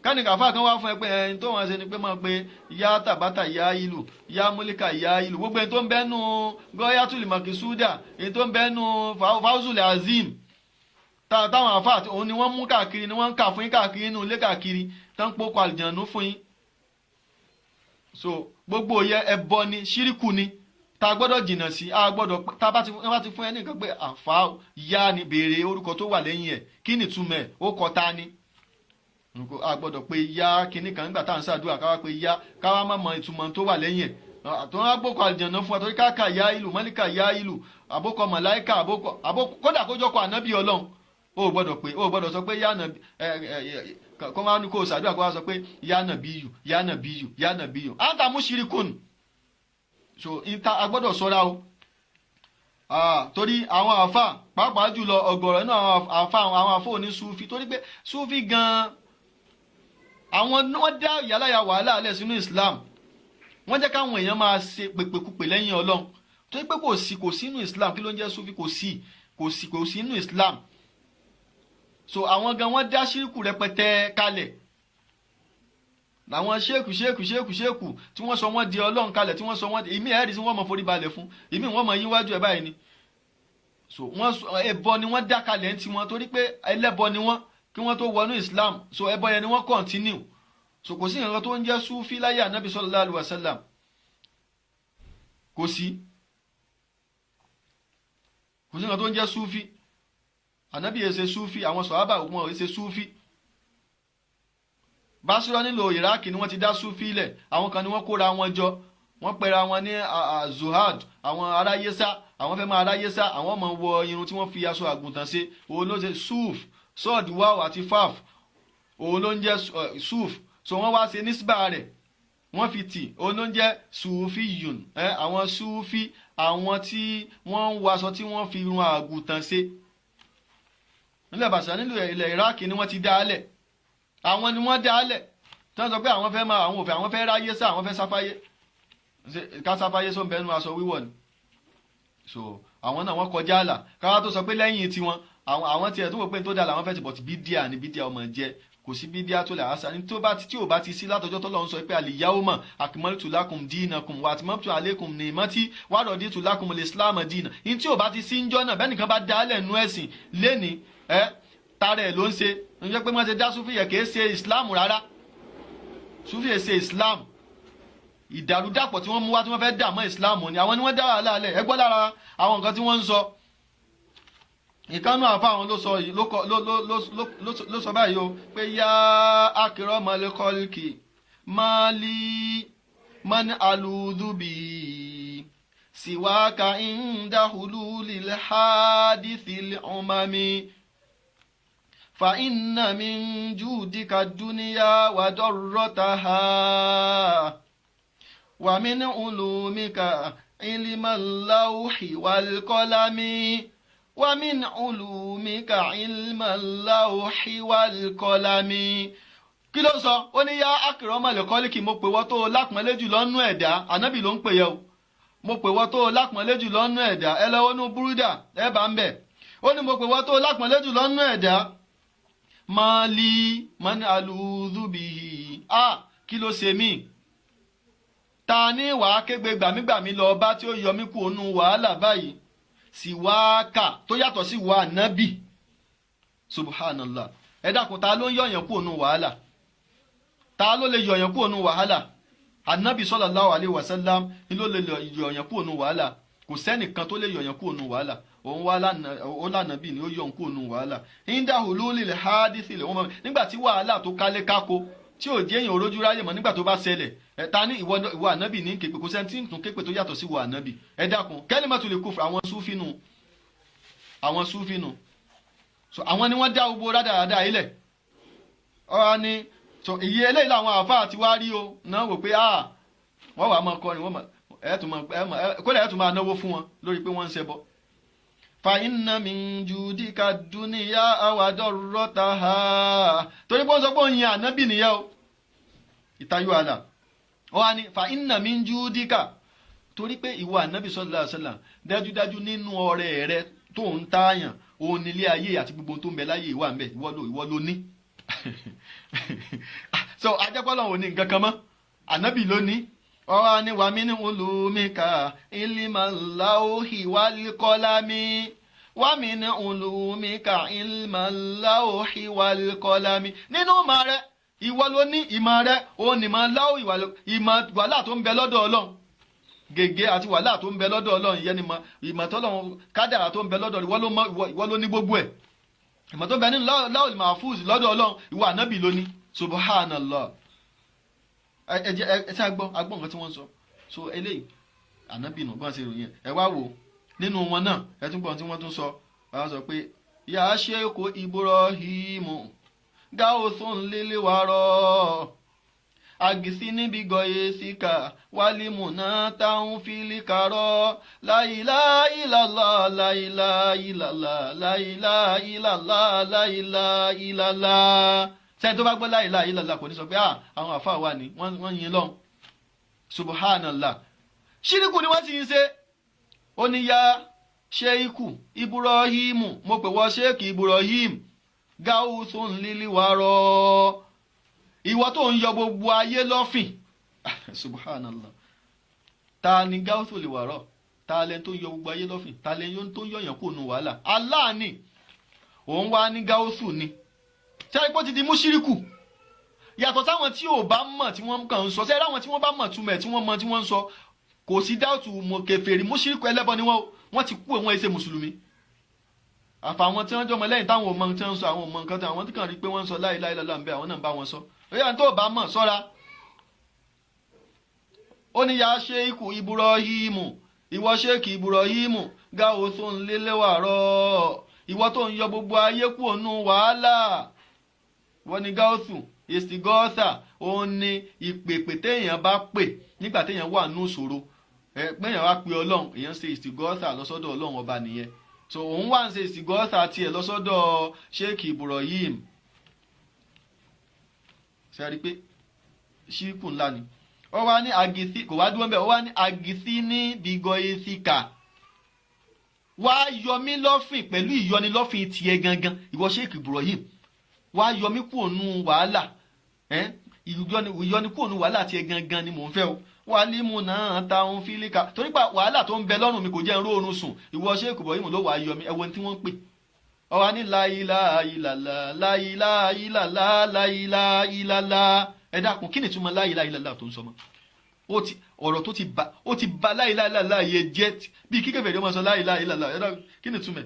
Kánìkà fáà kan wá fún ẹ pé ẹni tó wọn ṣe ni pé máa pe ya tàbátà ya ìlú, ya múlíkà ya ìlú, gbogbo ẹni tó ń bẹ́nu gọ́yàtúlì màkìsúdà, ẹni tó ń bẹ́nu fáwùsùlẹ̀ azim táwọn àfáà òun ni wọ́n mú káàkiri, ni wọ́n ń kà fún yín káàkiri inú ilé káàkiri tán pókò àlìjànú fún yín. So gbogbo yẹ ẹbọ ni, ṣíríkù ni, tá a gbọ́dọ̀ jìnnà sí, a gbọ́dọ̀ tá a bá ti fún ẹ nìkan pé àfáà ya ni, béèrè orúkọ tó wà lẹ́yìn ẹ̀, kí ni túmọ̀ ẹ̀, ó kọ ta ni. A gbọ́dọ̀ pé ya kinní kan nígbà tá à ń ṣàdúrà káwá pé ya káwá má mọ ìtumọ̀ tó wà lẹ́yìn ẹ̀. Àtọ́ wọn gbókò àlìjànú fún wa torí káàkà ya ìlú, mọ́líkà ya ìlú, àbókọ màláíkà, àbókọ kódà kójọkọ ànábì Ọlọ́run. O gbọ́dọ̀ pé o gbọ́dọ̀ sọ pé yánà kó máa ní kó o ṣàdúrà kó wá sọ pé yánà bíyù yánà bíyù yánà bíyù anta mushrikun. So a gbọ́dọ̀ ṣọ́ra o, torí àwọn àfà pàápàá jùlọ ọ̀gọ̀rọ̀ nínú àwọn àfà òní sufi, torí pé sufi gan àwọn wọ́n dá ìyáláyà wàhálà alẹ́ sínú Islam, wọ́n jẹ́ káwọn èèyàn máa ṣe pèpèkúpè lẹ́yìn Ọlọ́run, torí pé kò sí inú Islam. Kí ló ń jẹ́ sufi? Kò sí inú Islam. So àwọn gan wọ́n dá ṣírìkù rẹpẹtẹ kalẹ̀, làwọn ṣéèkù tí wọ́n sọ wọ́n di Ọlọ́run kalẹ̀, tí wọ́n sọ wọ́n ìmí ẹ̀rí tí wọ́n mọ̀ forí balẹ̀ fún, ìmí wọ́n mọ̀ yíwájú ẹ̀ báyìí ni. So wọ́n ẹbọ ni wọ́n dá kalẹ̀ ń tiwọn, torí pé ẹlẹ́bọ ni wọ́n kí wọ́n tó wọnú Islam. So ẹbọ yẹn ni wọ́n continue. So kò sí nǹkan tó ń jẹ́ súfí láyé Ànábì sallallahu alaihi wasallam, kò sí nǹkan tó ń jẹ́ súfí. Ànábì yẹn ṣe súfí, àwọn sọ̀hábà wọn ò ṣe súfí. Basra nílò Iraq ni wọ́n ti dá súfí lẹ̀, àwọn kan ni wọ́n kóra wọn jọ, wọ́n pera wọn ní zuhad, àwọn aráyésá, àwọn fẹ́ máa aráyésá, àwọn ọmọ wọ irun tí wọ́n fi aṣọ àgùntàn ṣe, òun ló ṣe suf, sọ́ọ̀dì wáwò àti faf, òun ló ń jẹ́ suf. So wọ́n wá ṣe nísbà rẹ̀, wọ́n fi tì, òun ló ń jẹ́ sufiyun, àwọn sufi, àwọn tí wọ́n ń waṣọ tí wọ́n fi irun àgùntàn ṣe. Nílẹ̀ Basra nílùú ilẹ̀ Iraq ni wọ́n ti dá lẹ̀, àwọn ni wọ́n dá lẹ̀ tí wọ́n sọ pé àwọn fẹ́ máa àwọn òfin, àwọn fẹ́ ráyé sá, àwọn fẹ́ sáfáyé, ká sáfáyé sọ bẹ́ẹ̀ nínú aṣọ wíwọ̀ ni. So àwọn náà wọ́n kọjá àlà, káwá tó sọ pé lẹ́yìn tiwọn àwọn tiẹ̀ tó wò pé tó dà làwọn fẹ́ ti bọ̀ tí bídíà ni bídíà ọmọ jẹ́, kò sí bídíà tó lè àṣà ní tí ò bá ti sí látọjọ́ tọ́lọ́run sọ pé al-yawma akmaltu lakum dinakum wa atmamtu alaykum ni'mati wa raditu lakum al-islam dina. Ní tí ò bá ti sí ń jọ́ náà bẹ́ẹ̀ nìkan bá dálẹ̀ nú ẹ̀sìn léni tààrà ẹ̀ ló ń ṣe, ń jẹ́ pé wọ́n ṣe dá súfì yẹ kìí ṣe Islam rárá. Súfì yẹ ṣe Islam, ìdàrúdàpọ̀ tí wọ́n mú wá tí wọ́n fẹ́ dà mọ́ Islam ni àwọn ni wọ́n dá wàhálà alẹ́. Ẹ gbọ́ lára àwọn nǹkan tí wọ́n ń sọ, ìkánú àfa àwọn ló sọ báyìí o pé yá akramal khalqi mali man aludhubi siwaka inda hululil hadithil umami fa inna min judika dunya wa darrataha wa min ulumika ilmal lawhi wal qalami wa min ulumika ilmal lawhi wal qalami. Kí ló sọ? Ó ní yá akramal khalqi, mo pè wọ́n tó lápọ́nlé jù lọ́nú ẹ̀dá. Ànábì ló ń pè yẹ o, mo pè wọ́n tó lápọ́nlé jù lọ́nú ẹ̀dá. Ẹ lọ́wọ́ nú búrúdà ẹ bá ń bẹ̀. Ó ní mo pè wọ́n tó lápọ́nlé jù lọ́nú ẹ̀dá. Mali man aludhubihi, kí ló ṣe mí? Ta ní wàá kégbe gbàmígbàmí lọ bá tí ó yọ mí kú ònú wàhálà báyìí? Siwaka tó yàtọ̀ sí wa nábì. Subhanallah. Ẹ dákun, ta ló ń yọ̀yàn kú ònú wàhálà? Ta ló lè yọ̀yàn kú ònú wàhálà? Ànábì sallallahu alaihi wasallam ni ló lè yọ̀yàn kú ònú wàhálà. Kò sẹ́nìkan tó lè yọ̀yàn kú ònú wàhálà. Òun wá lánàbì ni ó yọ̀ kú ònú wàhálà. Inda hululil hadithil umam, nígbà tí wàhálà tó kálé kákó tí ò jẹ́ èèyàn olójú ráyè mọ́ nígbà tó bá ṣẹlẹ̀ ta ní ìwọ ànábì ní képe kò sẹ́ni tí ń tún képe tó yàtọ̀ sí ìwọ ànábì ẹ dákun kalimatul kufr àwọn súfínù so àwọn ni wọ́n dá gbogbo rádaràdà ilẹ̀ ọ̀rọ̀ ni so ìyí eléyìí làwọn àáfàá ti wá rí o náà wò pé wọ́n wà á máa kọrin kódà ẹ̀ tún máa náwó fún wọn lórí pé wọ́n ń ṣẹbọ. fa inna min judika dunya awadorrotaha torí pé wọ́n sọ pé òun yin ànábì nìyẹn o ìtayọ àlà wọ́n á ní fa inna min judika torí pé ìwọ ànábì sallallahu alaihi wasallam dájúdájú nínú ọrẹ rẹ tó ń tààyàn òun nílé ayé àti gbogbo tó ń bẹ láyé ìwà ń bẹ ìwọ ló ní so ajẹ́pọ́lọ́ ò ní nǹkan kan mọ́ ànábì ló ní ọ̀rọ̀ ni wà mí ní ulumika ilmalauhi walqalami wà mí ní ulumika ilmalauhi walqalami nínú ìmọ̀ rẹ ìwọ ló ní ìmọ̀ rẹ òun ni ìmọ̀ wàhálà tó ń bẹ lọ́dọ̀ Ọlọ́run gègé àti wàhálà tó ń bẹ lọ́dọ̀ Ọlọ́run ìyẹn ni ìmọ̀ tọ́lọ́run kádàrà tó ń bẹ lọ́dọ̀ ìwọ ló ní gbogbo ẹ̀ ìmọ̀ tó ń bẹ nínú láwùl mahfuz lọ́dọ̀ Ọlọ́run ìwọ ànábì ló ní subhanallah ẹ ṣe agbọ́n nǹkan tí wọ́n sọ so eléyìí ànábì nù bọ́n ṣe ròyìn ẹ wá wò nínú wọn náà ẹ tún gbọ́n tí wọ́n tún sọ wọ́n sọ pé ya Sheikh Ibrahim gáwòsùn lílé wa rọ agisi níbi gọ̀yé síkà wálímùná táwọn fílí karọ́ láìláìlàlá láìláìlàlá láìláìlàlá láìláìlàlá sẹ́ni tó bá gbọ́ láìláìlàlá kò ní sọ pé àwọn àfáà wà ní wọ́n yin lọ́hùn subhanallah ṣíríkù ni wọ́n ti ń ṣe ó ní ya Sheikh Ibrahim mo pè wọ́ Sheikh Ibrahim gáwùsùn lílí wa rọ́ ìwọ tó ń yọ gbogbo ayé lọ́fìn subhanallah ta ni gáúsù lè wàrọ̀ ta lẹ́ni tó ń yọ gbogbo ayé lọ́fìn ta lẹ́ni tó ń yọ̀yàn kó nu wàhálà Allah ni òun wá ní gáúsù ni sẹ́yìn pé ó ti di múṣíríkù yàtọ̀ sáwọn tí ò bá mọ̀ tí wọ́n kàn ń sọ sẹ́yìn láwọn tí wọ́n bá mọ̀ túmẹ̀ tí wọ́n mọ̀ tí wọ́n ń sọ kò sí dáùtù kèfèrí múṣíríkù ẹlẹ́bọ ni wọ́n ti kú àwọn ẹsẹ̀ mùsùlùmí àfàwọn tí wọ́n jọmọ lẹ́yìn táwọn ò mọ̀ tí wọ́n ń sọ àwọn ò mọ̀ nǹkan tí àwọn tí kàn rí pé wọ́n ń sọ láìláìlá ń bẹ àwọn náà ń bá wọn sọ èyí tó bá mọ̀ sọ́ra ó ní ya Sheikh Ibrahim ìwọ Sheikh Ibrahim gáwòsùn lélẹ́wàárọ̀ ìwọ tó ń yọ gbogbo ayé kú ònú wàhálà wọ́n ní gáwòsùn istigọ́sà òun ni ìpèpè téèyàn bá pè nígbà téèyàn wà nù ìṣòro péèyàn wá pe Ọlọ́run èèyàn ṣe istigọ́sà lọ́sọ́dọ̀ Ọlọ́run ọba nìyẹn so òun wà ń ṣe istigọ́sà tiẹ̀ lọ́sọ́dọ̀ Sheikh Ibrahim sẹ́rí pé ṣíríkù ńlá ni ó wá ní àgìsí kò wá dúró ń bẹ̀ ó wá ní àgìsí ní bígọ́ esika wá yọmí lọ́fìn pẹ̀lú ìyọnilọ́fìn tiẹ̀ gangan ìwọ Sheikh Ibrahim wá yọmí kúrò nù wàhálà ìyọni kúrò nù wàhálà tiẹ̀ gangan ni mò ń fẹ́ o wálímù náà táwọn fílíkà torí pa wàhálà tó ń bẹ lọ́rùn mi kò jẹ́ ń róorun sùn ìwọ Sheikh Ibrahim ló wà yọmí ẹ̀wọ̀n tí wọ́n ń pè ọwá ní láìláìlàlá láìláìlàlá láìláìlàlá ẹ dákun kí ni túmọ̀ láìláìlàlá tó ń sọ mọ́ ọ̀rọ̀ tó ti ba láìláìlàlá yẹ jẹ́ bí kíkẹ́ fẹ̀rẹ̀ ọmọ sọ láìláìlàlá ẹ dákun kí ni túmọ̀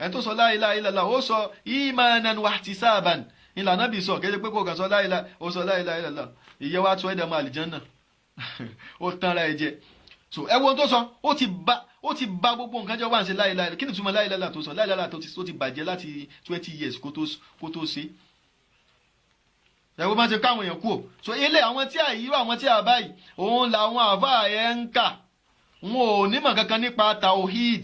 ẹ tó sọ láìláìlàlá ó sọ imanan wahtisaban ìlànà bí sọ kẹ́jẹ́ pé kò kàn sọ láìláìlàlá ìyẹ́ wa tó ẹ̀dẹ̀ mọ́ àlìjánná ó tán ra ẹ jẹ so ẹ wo tó sọ ó ti ba gbogbo nǹkan jẹ́ wá ń ṣe láìláìlá kí ni túmọ̀ láìláìlá tó sọ láìláìlá tó ti bàjẹ́ láti 20 years kó tó ṣe ẹ̀wọ́n máa ṣe káwọn èèyàn kú ò so ilé àwọn tí àìyíró àwọn tí a báyìí òun làwọn àfá ẹ̀ ń kà wọn ò nímọ̀ kankan nípa tawhid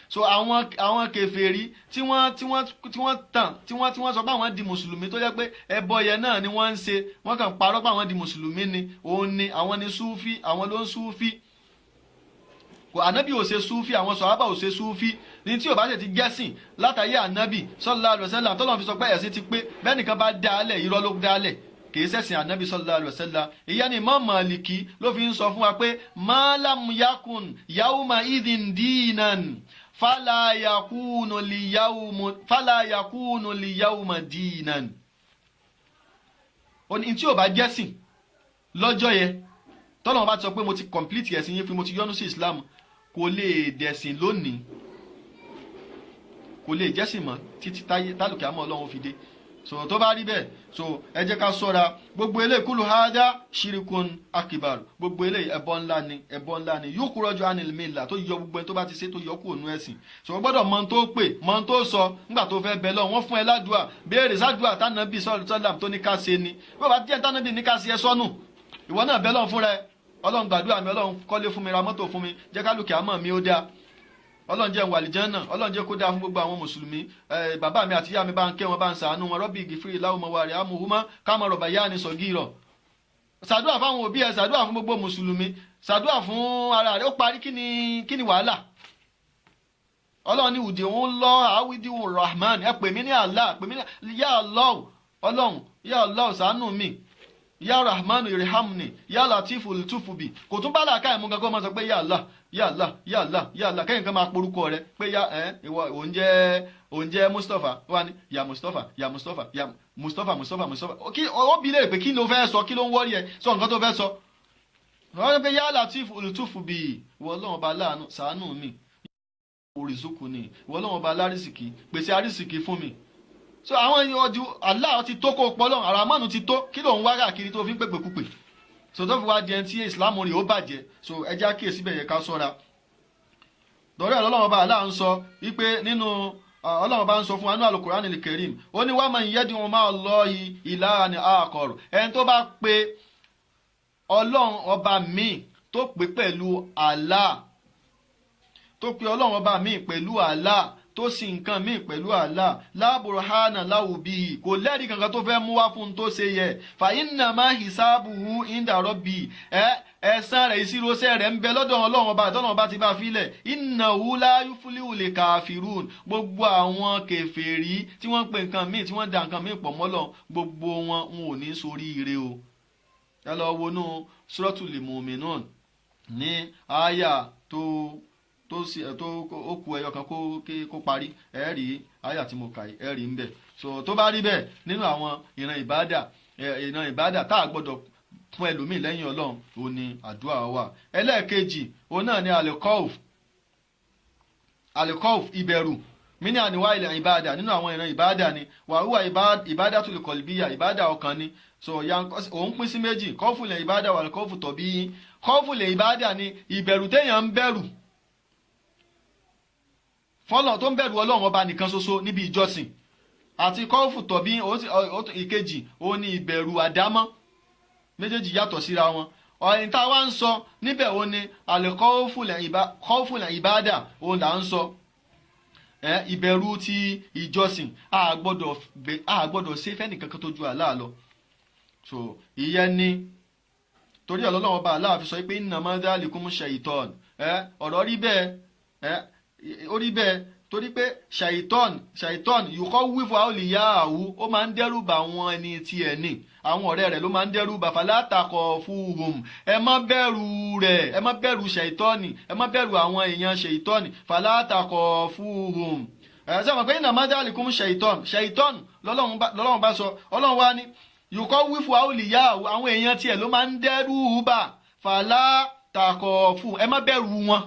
so àwọn kèfèrí tí wọ́n tàn tí wọ́n sọ pé àwọn di mùsùlùmí tó jẹ́ pé ẹbọ yẹn náà ni wọ́n ń ṣe wọ́n kàn parọ́ pé àwọn di mùsùlùmí ni òun ni àwọn ni súfí àwọn ló ń súfí kò ànábì ò ṣe súfí àwọn sọ̀hábà ò ṣe súfí ní tí ò bá ṣe ti gẹ́sìn látàyé ànábì sallallahu alaihi wasallam tọ́lọ́run fi sọ pé ẹ̀sìn ti pé bẹ́ẹ̀ nìkan bá dálẹ̀ irọ́ ló dálẹ̀ kì í ṣẹ̀sìn ànábì sallallahu alaihi wasallam ìyá ni Imam Málíkì ló fi ń sọ fún wa pé malam yakun yawma idhin dinan fala yakunu li yawma dinan ó ní tí ò bá gẹ́sìn lọ́jọ́ yẹn tọ́lọ́run bá ti sọ pé mo ti complete ẹ̀sìn yín fún mo ti yọ́nú sí Islam kò lè dẹ̀sìn lónìí kò lè jẹ́sìn mọ́ títí tálùkì àmọ́ Ọlọ́run fi dé so tó bá rí bẹ́ẹ̀ so ẹ jẹ́ ká ṣọ́ra gbogbo eléyìí kúlù hádá ṣírìkún akibar gbogbo eléyìí ẹbọ ńlá ni yukhraju anil milla tó yọ gbogbo ẹni tó bá ti ṣe tó yọ kúrò nú ẹ̀sìn so wọ́n gbọ́dọ̀ mọ tó pè mọ tó sọ nígbà tó fẹ́ bẹ lọ wọ́n fún ẹ ládùúà béèrè sádùúà tánàbí sọ́làm tó ní ká ṣe ni bí wọ́n bá jẹ́ tánàbí ní ká ṣe ẹ sọ́nù ìwọ náà bẹ lọ́n fún rẹ ọlọ́run gbàdúrà mi ọlọ́run kọ́lé fún mi ra mọ́tò fún mi jẹ́ kálukì àmọ́ mi ó dáa ọlọ́run jẹ́ wàlìjánà ọlọ́run jẹ́ kó dáa fún gbogbo àwọn mùsùlùmí bàbá mi àti ìyá mi bá ń kẹ́ wọn bá ń ṣàánú wọn rọ́bì gífìrì láwùmọ̀ wàrí àmúhùmọ́ kámọ̀ rọ̀bà yá ni sọ̀gírọ̀ ṣàdúrà fáwọn òbí ẹ ṣàdúrà fún gbogbo mùsùlùmí ṣàdúrà fún ara rẹ ó parí kí ni wàhálà ọlọ́run ní ùdí òun lọ àwídìí rahman ẹ pè mí ní Allah pè mí ní yá Allah ọlọ́run yá Allah ṣàánú mi ya rahman irhamni ya latif ultufubi kò tún bá làákà ìmú gangan máa sọ pé ya Allah ya Allah ya Allah ya Allah kẹ́yìn kan máa porúkọ rẹ pé ya ìwọ òun Mustapha wà ní ya Mustapha ya Mustapha ya Mustapha ó bi léèrè pé kí ló fẹ́ sọ kí ló ń wọ́rí ẹ sọ nǹkan tó fẹ́ sọ wọ́n pé ya latif ultufubi ìwọ ọlọ́run ọba láàánú ṣàánú mi oríṣùkù ni ìwọ ọlọ́run ọba lárísìkì pèsè àrísìkì fún mi so àwọn ọjọ́ Allah ti tó kó pọ́lọ́ àràmọ́nù ti tó kí ló ń wá káàkiri tó fi ń pèpè kúpè so tó fi wá di ẹni tí Islam rí ó bàjẹ́ so ẹjẹ́ àkíyèsí bẹ̀yẹ ká sọ́ra dọ̀rẹ́ Ọlọ́run ọba Allah ń sọ wípé nínú Ọlọ́run ọba ń sọ fún wa nínú Al-Qur'anil Karim ó ní wa man yad'u ma'a Allahi ilahan akhar ẹni tó bá pe Ọlọ́run ọba míì tó pè pẹ̀lú Allah tó pe Ọlọ́run ọba míì pẹ̀lú Allah tó sì nǹkan míì pẹ̀lú Allah la burhana lahu bihi kò lẹ́rìí kankan tó fẹ́ mú wá fún un tó ṣe yẹ fa innama hisabuhu inda rabbi ẹ̀san rẹ̀ ìṣirọ́sẹ́ rẹ̀ ń bẹ lọ́dọ̀ Ọlọ́run ọba àtọ́nà ọba ti bá filẹ̀ innahu la yuflihul kafirun gbogbo àwọn kèfèrí tí wọ́n ń pè nǹkan míì tí wọ́n da nǹkan míì pọ̀ mọ́lọ̀ gbogbo wọn ò ní sórí ire o ẹ lọ wọnú suratul mu'minun ní àyà tó ó kù ẹyọ kan kó parí ẹ rí àyà tí mo kà ẹ rí ń bẹ so tó bá rí bẹ́ẹ̀ nínú àwọn ìran ìbádà tá a gbọ́dọ̀ fún ẹlòmíì lẹ́yìn Ọlọ́run ó ní àdúrà wà ẹlẹ́ẹ̀kejì òun náà ní alikọ́f ìbẹ̀rù mí ní àníwá ilẹ̀ ìbádà nínú àwọn ìran ìbádà ni wàhùwà ìbádà tó lè kọ̀lìbíyà ìbádà ọkàn ni so òun pín sí méjì kọ́fù ilẹ̀ ìbádà wà kọ́fù tọ̀bí kọ́fù ilẹ̀ ìbádà ni ìbẹ̀rù téèyàn ń bẹ̀rù fọ́lọ̀ tó ń bẹ̀rù Ọlọ́run ọba nìkan ṣoṣo níbi ìjọsìn àti kọ́ọ̀fù tọ̀bí ìkejì òun ni ìbẹ̀rù àdámọ́ méjèèjì yàtọ̀ síra wọn ọ̀yìn tá a wá ń sọ níbẹ̀ òun ni kọ́ọ̀fù ìbádà òun là ń sọ ìbẹ̀rù ti ìjọsìn a gbọ́dọ̀ ṣe fẹ́ni kankan tó ju Allah lọ so ìyẹn ni torí Ọlọ́run ọba Allah fi sọ pé innama dhalikum shaytan ọ̀rọ̀ rí bẹ́ẹ̀ ó rí bẹ́ẹ̀ torí pé ṣàìtọ́n yòókọ́ wífọ́ àwòlíyá àwù ó máa ń dẹ́rù bà àwọn ẹni tí ẹ̀ ní àwọn ọ̀rẹ́ rẹ̀ ló máa ń dẹ́rù bà fàlátàkọ̀ fúhùm ẹ má bẹ̀rù rẹ̀ ẹ má bẹ̀rù ṣàìtọ́nì ẹ má bẹ̀rù àwọn èèyàn ṣàìtọ́nì fàlátàkọ̀ fúhùm sọ́wọ́n pé iná mádàlì kún ṣàìtọ́n lọ́lọ́run bá sọ Ọlọ́run wá ní yòókọ́ wífọ́ àwòlíyá àwù àwọn èèyàn tí ẹ̀ ló máa ń dẹ́rù bà fàlátàkọ̀ fúhùm ẹ má bẹ̀rù wọn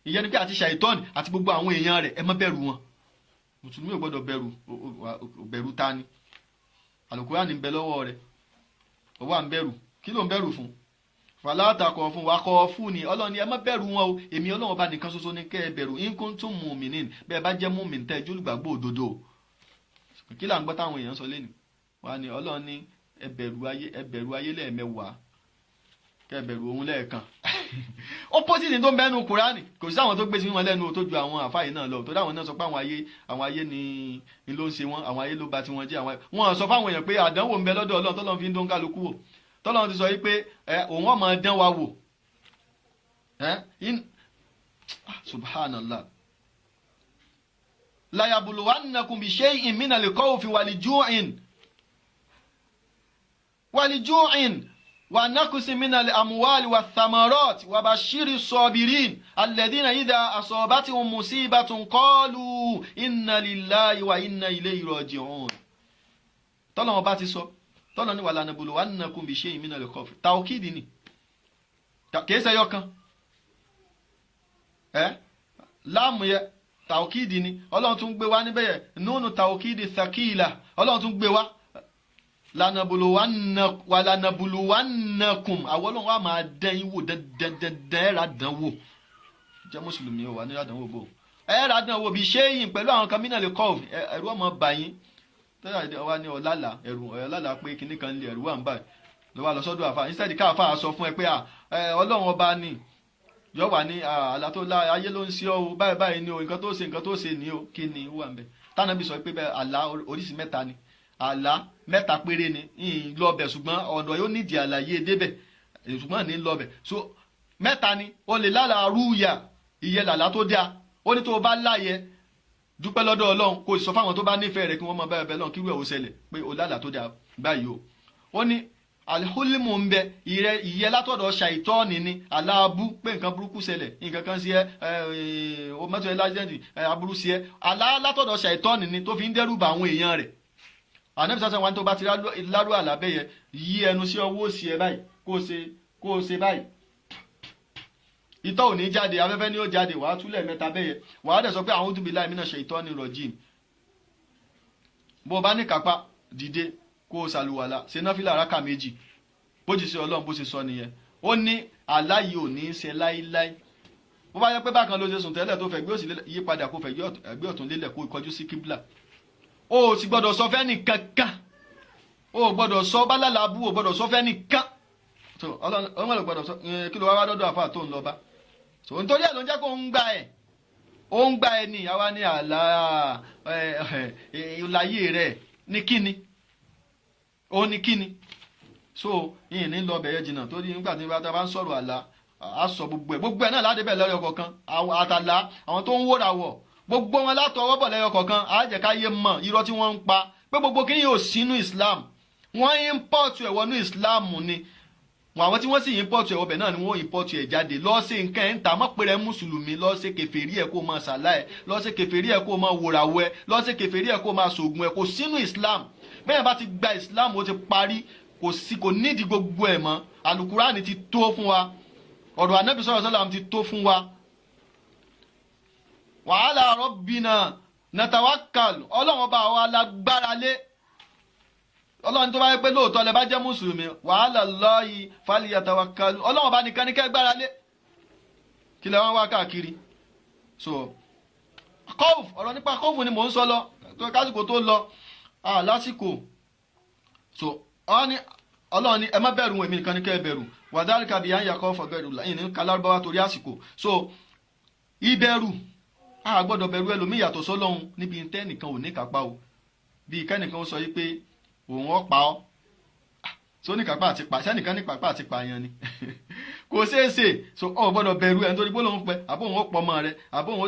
ìyẹn ni pé àti ṣàìtọ́nì àti gbogbo àwọn èèyàn rẹ̀ ẹ má bẹ̀rù wọn mùsùlùmí ò gbọ́dọ̀ bẹ̀rù ta ni Al-Qur'ani ń bẹ lọ́wọ́ rẹ̀ ó wà ń bẹ̀rù kí ló ń bẹ̀rù fún fàlátàkọ̀ fún wa kọ́ fún ni Ọlọ́run ni ẹ má bẹ̀rù wọn o èmi Ọlọ́run ọba nìkan ṣoṣo ní kẹ́ ẹ bẹ̀rù in kuntum mu'minin bẹ́ẹ̀ bá jẹ́ mu'min tẹ́ ẹjọ́ olùgbàgbọ́ òdodo kí là ń gbọ́ táwọn èèyàn sọ lẹ́nu wa ni Ọlọ́run ní ẹ bẹ̀rù ayé lẹ́ẹ̀mẹ́wàá kẹ́ ẹ bẹ̀rù òun lẹ́ẹ̀kan opposite tó ń bẹ́nu Kùránì kò sí àwọn tó gbé sí wọn lẹ́nu tó ju àwọn àfáàyè náà lọ tó dáwọn náà sọ pé àwọn ayé ni ló ń ṣe wọn àwọn ayé ló bà tí wọn jẹ́ wọn sọ fáwọn èèyàn pé àdánwò ń bẹ lọ́dọ̀ Ọlọ́run tọ́lọ́run fi ń dún kálukú wò tọ́lọ́run ti sọ yìí pé òun ọmọ dán wa wò subhanallah la yabluwannakum bi shay'in minal khawfi wal-ju'in ونقص من الأموال والثمرات وبشر الصابرين الذين إذا أصابتهم مصيبة قالوا إنا لله وإنا إليه راجعون tọ́lọ́wọ́n bá ti sọ tọ́lọ́ ní وَلَنَبْلُوَنَّكُمْ بِشَيْءٍ مِنَ الْخَوْفِ tàwọ́kìdì ni kìí ṣe yọkan láàmù yẹ tàwọ́kìdì ni ọlọ́run tún gbé wá níbẹ̀ yẹn nùnù tàwọ́kìdì thaqila ọlọ́run tún gbé wá lanabuluwannakum àwọn ọlọ́run wa máa dán yín wò dandandandan ẹ̀rà dán wò jẹ́ mùsùlùmí ò wà ní àdánwò bò ẹ̀rà dán wò bí ṣéyìn pẹ̀lú àwọn kan mínà lè kọ́ ẹ̀rú ọmọ bàyín tẹ́lẹ̀ wa ní ọ̀làlà ọ̀làlà pé kinní kan lè ẹ̀rú wà ń báyìí ló wà lọ sọ́dọ̀ àfa instead káfa sọ fún ẹ pé ọlọ́run ọba ni yọ wà ní àlá tó lá ayé ló ń ṣe ọ́ báyìí báyìí ni o nǹkan tó ṣe ni o kí ni ó wà ń bẹ̀ tánàbí sọ pé bẹ́ẹ̀ àlá oríṣi mẹ́ta ni àlá mẹ́ta péré ni lọ́bẹ̀ ṣùgbọ́n ọ̀dọ̀ yóò nídìí àlàyé débẹ̀ ṣùgbọ́n ní lọ́bẹ̀ so mẹ́ta ni o lè lára rúùyà ìyẹn làlá tó dáa ó ní tó o bá láyẹ dúpẹ́ lọ́dọ̀ ọlọ́run kò sọ fáwọn tó bá nífẹ̀ẹ́ rẹ̀ kí wọ́n máa bá ẹbẹ̀ lọ́run kí irú ẹ̀ ó ṣẹlẹ̀ pé o lálàá tó dáa báyìí o ó ní alihulimu ń bẹ ìyẹn látọ̀dọ̀ ṣàìtọ́ọ̀nì ni aláàbù pé nǹkan burúkú ṣẹlẹ̀ nǹkan kan sí ẹ mọ́tò ẹ lájẹ́ǹtì aburú sí ẹ látọ̀dọ̀ ṣàìtọ́ọ̀nì ni tó fi ń dẹ́rù bà àwọn èèyàn rẹ̀ ànábì sásán wa tó bá ti lárú àlábẹ́ yẹ yí ẹnu sí ọwọ́ òsì ẹ báyìí kó o ṣe báyìí ìtọ́ ò ní jáde afẹ́fẹ́ ni ó jáde wàá túlẹ̀ mẹ́ta bẹ́yẹ wàá dẹ̀ sọ pé a'udhu billahi minash shaitani rajim bó o bá ní kápá dìde kó o ṣàlùwàlà ṣe náfìlà rákà méjì bó ti ṣe ọlọ́run bó ṣe sọ nìyẹn ó ní aláyé ò ní í ṣe láíláí bó bá yẹ pé bákan ló ṣe sùn tẹ́lẹ̀ tó fẹ́ gbé òsì yí padà kó fẹ́ gbé ọ̀tún lélẹ̀ kó kọjú sí kíbla o sì gbọ́dọ̀ sọ fẹ́ nìkankan o gbọ́dọ̀ sọ bálàlàbù o gbọ́dọ̀ sọ fẹ́ nìkan so ọlọ́run gbọ́dọ̀ sọ kí ló wá dọ́dọ̀ àfa tó ń lọ bá so nítorí ẹ̀ ló ń jẹ́ kó ń gbà ẹ̀ ó ń gbà ẹ̀ ní àwa ní àlá ìlàyé rẹ̀ ní kíni ó ní kíni so yìnyín ní lọ bẹ̀yẹ jìnnà torí nígbà tí wọ́n bá ń sọ̀rọ̀ àlá a sọ gbogbo ẹ̀ náà ládébẹ̀ lẹ́yọ kọ̀ọ̀kan àtàlá àwọn tó ń wóra wọ̀ gbogbo wọn látọwọ́ bọ̀ lẹ́yọ kọ̀ọ̀kan àjẹkáyé mọ̀ irọ́ tí wọ́n ń pa pé gbogbo kí yóò sínú Islam wọ́n import ẹ̀ wọnú Islam ni àwọn tí wọ́n sì import ẹ̀ wọbẹ̀ náà ni wọ́n import ẹ̀ jáde lọ́ọ́sẹ̀ nǹkan ẹ̀ ń ta mọ́ péré mùsùlùmí lọ́ọ́sẹ̀ kèfèrí ẹ̀ kó máa sàlá ẹ̀ lọ́ọ́sẹ̀ kèfèrí ẹ̀ kó máa wòràwọ̀ ẹ̀ lọ́ọ́sẹ̀ kèfèrí ẹ̀ kó máa sògùn ẹ̀ kò sínú Islam bẹ́ẹ̀ bá ti gba Islam ó ti parí kò nídìí gbogbo ẹ̀ mọ́ alukurani ti tó fún wa ọ̀rọ̀ anabi sallallahu alaihi wasallam ti tó fún wa wa ala rabbina natawakkal ọlọ́run bá wa lágbára lé ọlọ́run tó bá yẹ pé lóòótọ́ lẹ bá jẹ́ mùsùlùmí wa ala Allahi falyatawakkal ọlọ́run bá nìkan ní kẹ́ gbára lé kí lẹ wọ́n wá káàkiri so kọ́ọ̀fù ọ̀rọ̀ nípa kọ́ọ̀fù ni mò ń sọ lọ kásìkò tó lọ lásìkò so ọlọ́run ni ẹ má bẹ̀rù èmi nìkan ní kẹ́ bẹ̀rù wàdálìkà bí i àyà kọ́ fọ̀bẹ̀rù láyìn ní kalárúbáwá torí àsìkò so ìbẹ̀rù a gbọ́dọ̀ bẹ̀rù ẹlòmíì yàtọ̀ sọ́lọ́run níbi tẹ́ nìkan ò ní kápá o bí kẹ́nìkan sọ yí pé òun ó pa ọ́ so ní kápá àti pa sẹ́nìkan ní kápá àti pa yẹn ni kò ṣeé ṣe so ọ gbọ́dọ̀ bẹ̀rù ẹ̀ nítorí gbólóhùn pẹ́ àbó òun ó pọ̀ mọ́ rẹ àbó òun ó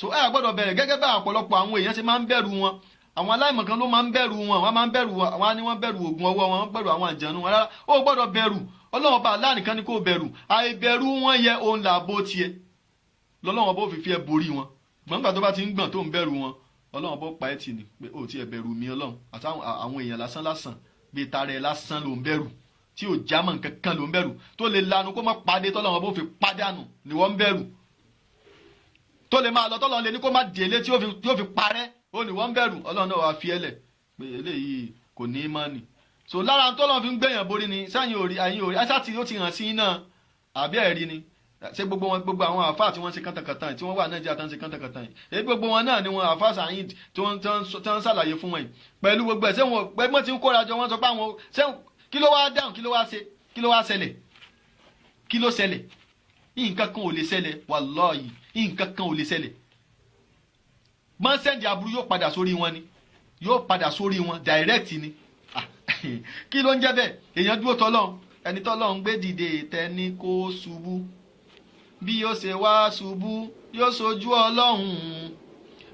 so ẹ gbọ́dọ̀ bẹ̀rẹ̀ gẹ́gẹ́ bá ọ̀pọ̀lọpọ̀ àwọn èèyàn ṣe máa ń bẹ̀rù wọn àwọn aláìmọ̀kan ló máa ń bẹ̀rù wọn wọ́n máa ń bẹ̀rù wọn àwọn ni wọ́n bẹ̀rù oògùn ọwọ́ wọn bẹ̀rù àwọn àjànú wọn rárá ó gbọ́dọ̀ bẹ̀rù ọlọ́run bá aláàníkan ni kò bẹ̀rù àìbẹ̀rù wọn yẹ òun là bó tiẹ̀ lọ́lọ́run bó fi ẹ borí wọn gbọ̀ngbà tó bá ti ń gbọ̀n tó ń bẹ̀rù wọn ọlọ́run bó pa ẹ́ tì ní pé ó ti ẹ̀ bẹ̀rù mi ọlọ́run àti àwọn èèyàn lásán bíi tarẹ̀ lásán ló ń bẹ̀rù tí ò jámọ́ nǹkan kan ló ń bẹ̀rù tó lè lanu kó má padé tọ́lọ́run bó fi pádànù ni wọ́n ń bẹ̀rù tó lè máa lọ tọ́lọ́run lè ní kó má délé tí ó fi parẹ́ ó ní wọ́n ń bẹ̀rù ọlọ́run náà wàá fi ẹ́lẹ̀ pé eléyìí kò ní í mọ́ ni so lára tó lọ́n fi ń gbẹ̀yàn borí ni sẹ́yìn òrí àyìn òrí ẹ̀sà tí ó ti hàn sí iná àbí ẹ̀rí ni ṣé gbogbo àwọn àfáà tí wọ́n ṣe kántakàtàn yìí tí wọ́n wà Nàìjíríà tán ṣe kántakàtàn yìí èyí gbogbo wọn náà ni wọn àfáà Saheed tí wọ́n ń ṣàlàyé fún wọn yìí pẹ̀lú gbogbo ẹ̀ ṣé wọn pẹ́ mọ́ ti ń kóra jọ wọ́n sọ pé àwọn kí ló wá dáhùn kí ló wá ṣe kí ló wá ṣẹlẹ̀ kí ló ṣẹlẹ̀ nǹkan kan ò lè ṣẹlẹ̀ wàláhì nǹkan kan ò lè ṣẹlẹ̀ mọ́sẹ̀ndì aburú yóò padà sórí wọn ni yóò padà sórí wọn direct ni kí ló ń jẹ́ bẹ́ẹ̀ èèyàn dúró tọ́lọ́run ẹni tọ́lọ́run gbé dìde tẹ́ni kó ṣubú bí yóò ṣe wá ṣubú yóò ṣojú ọlọ́run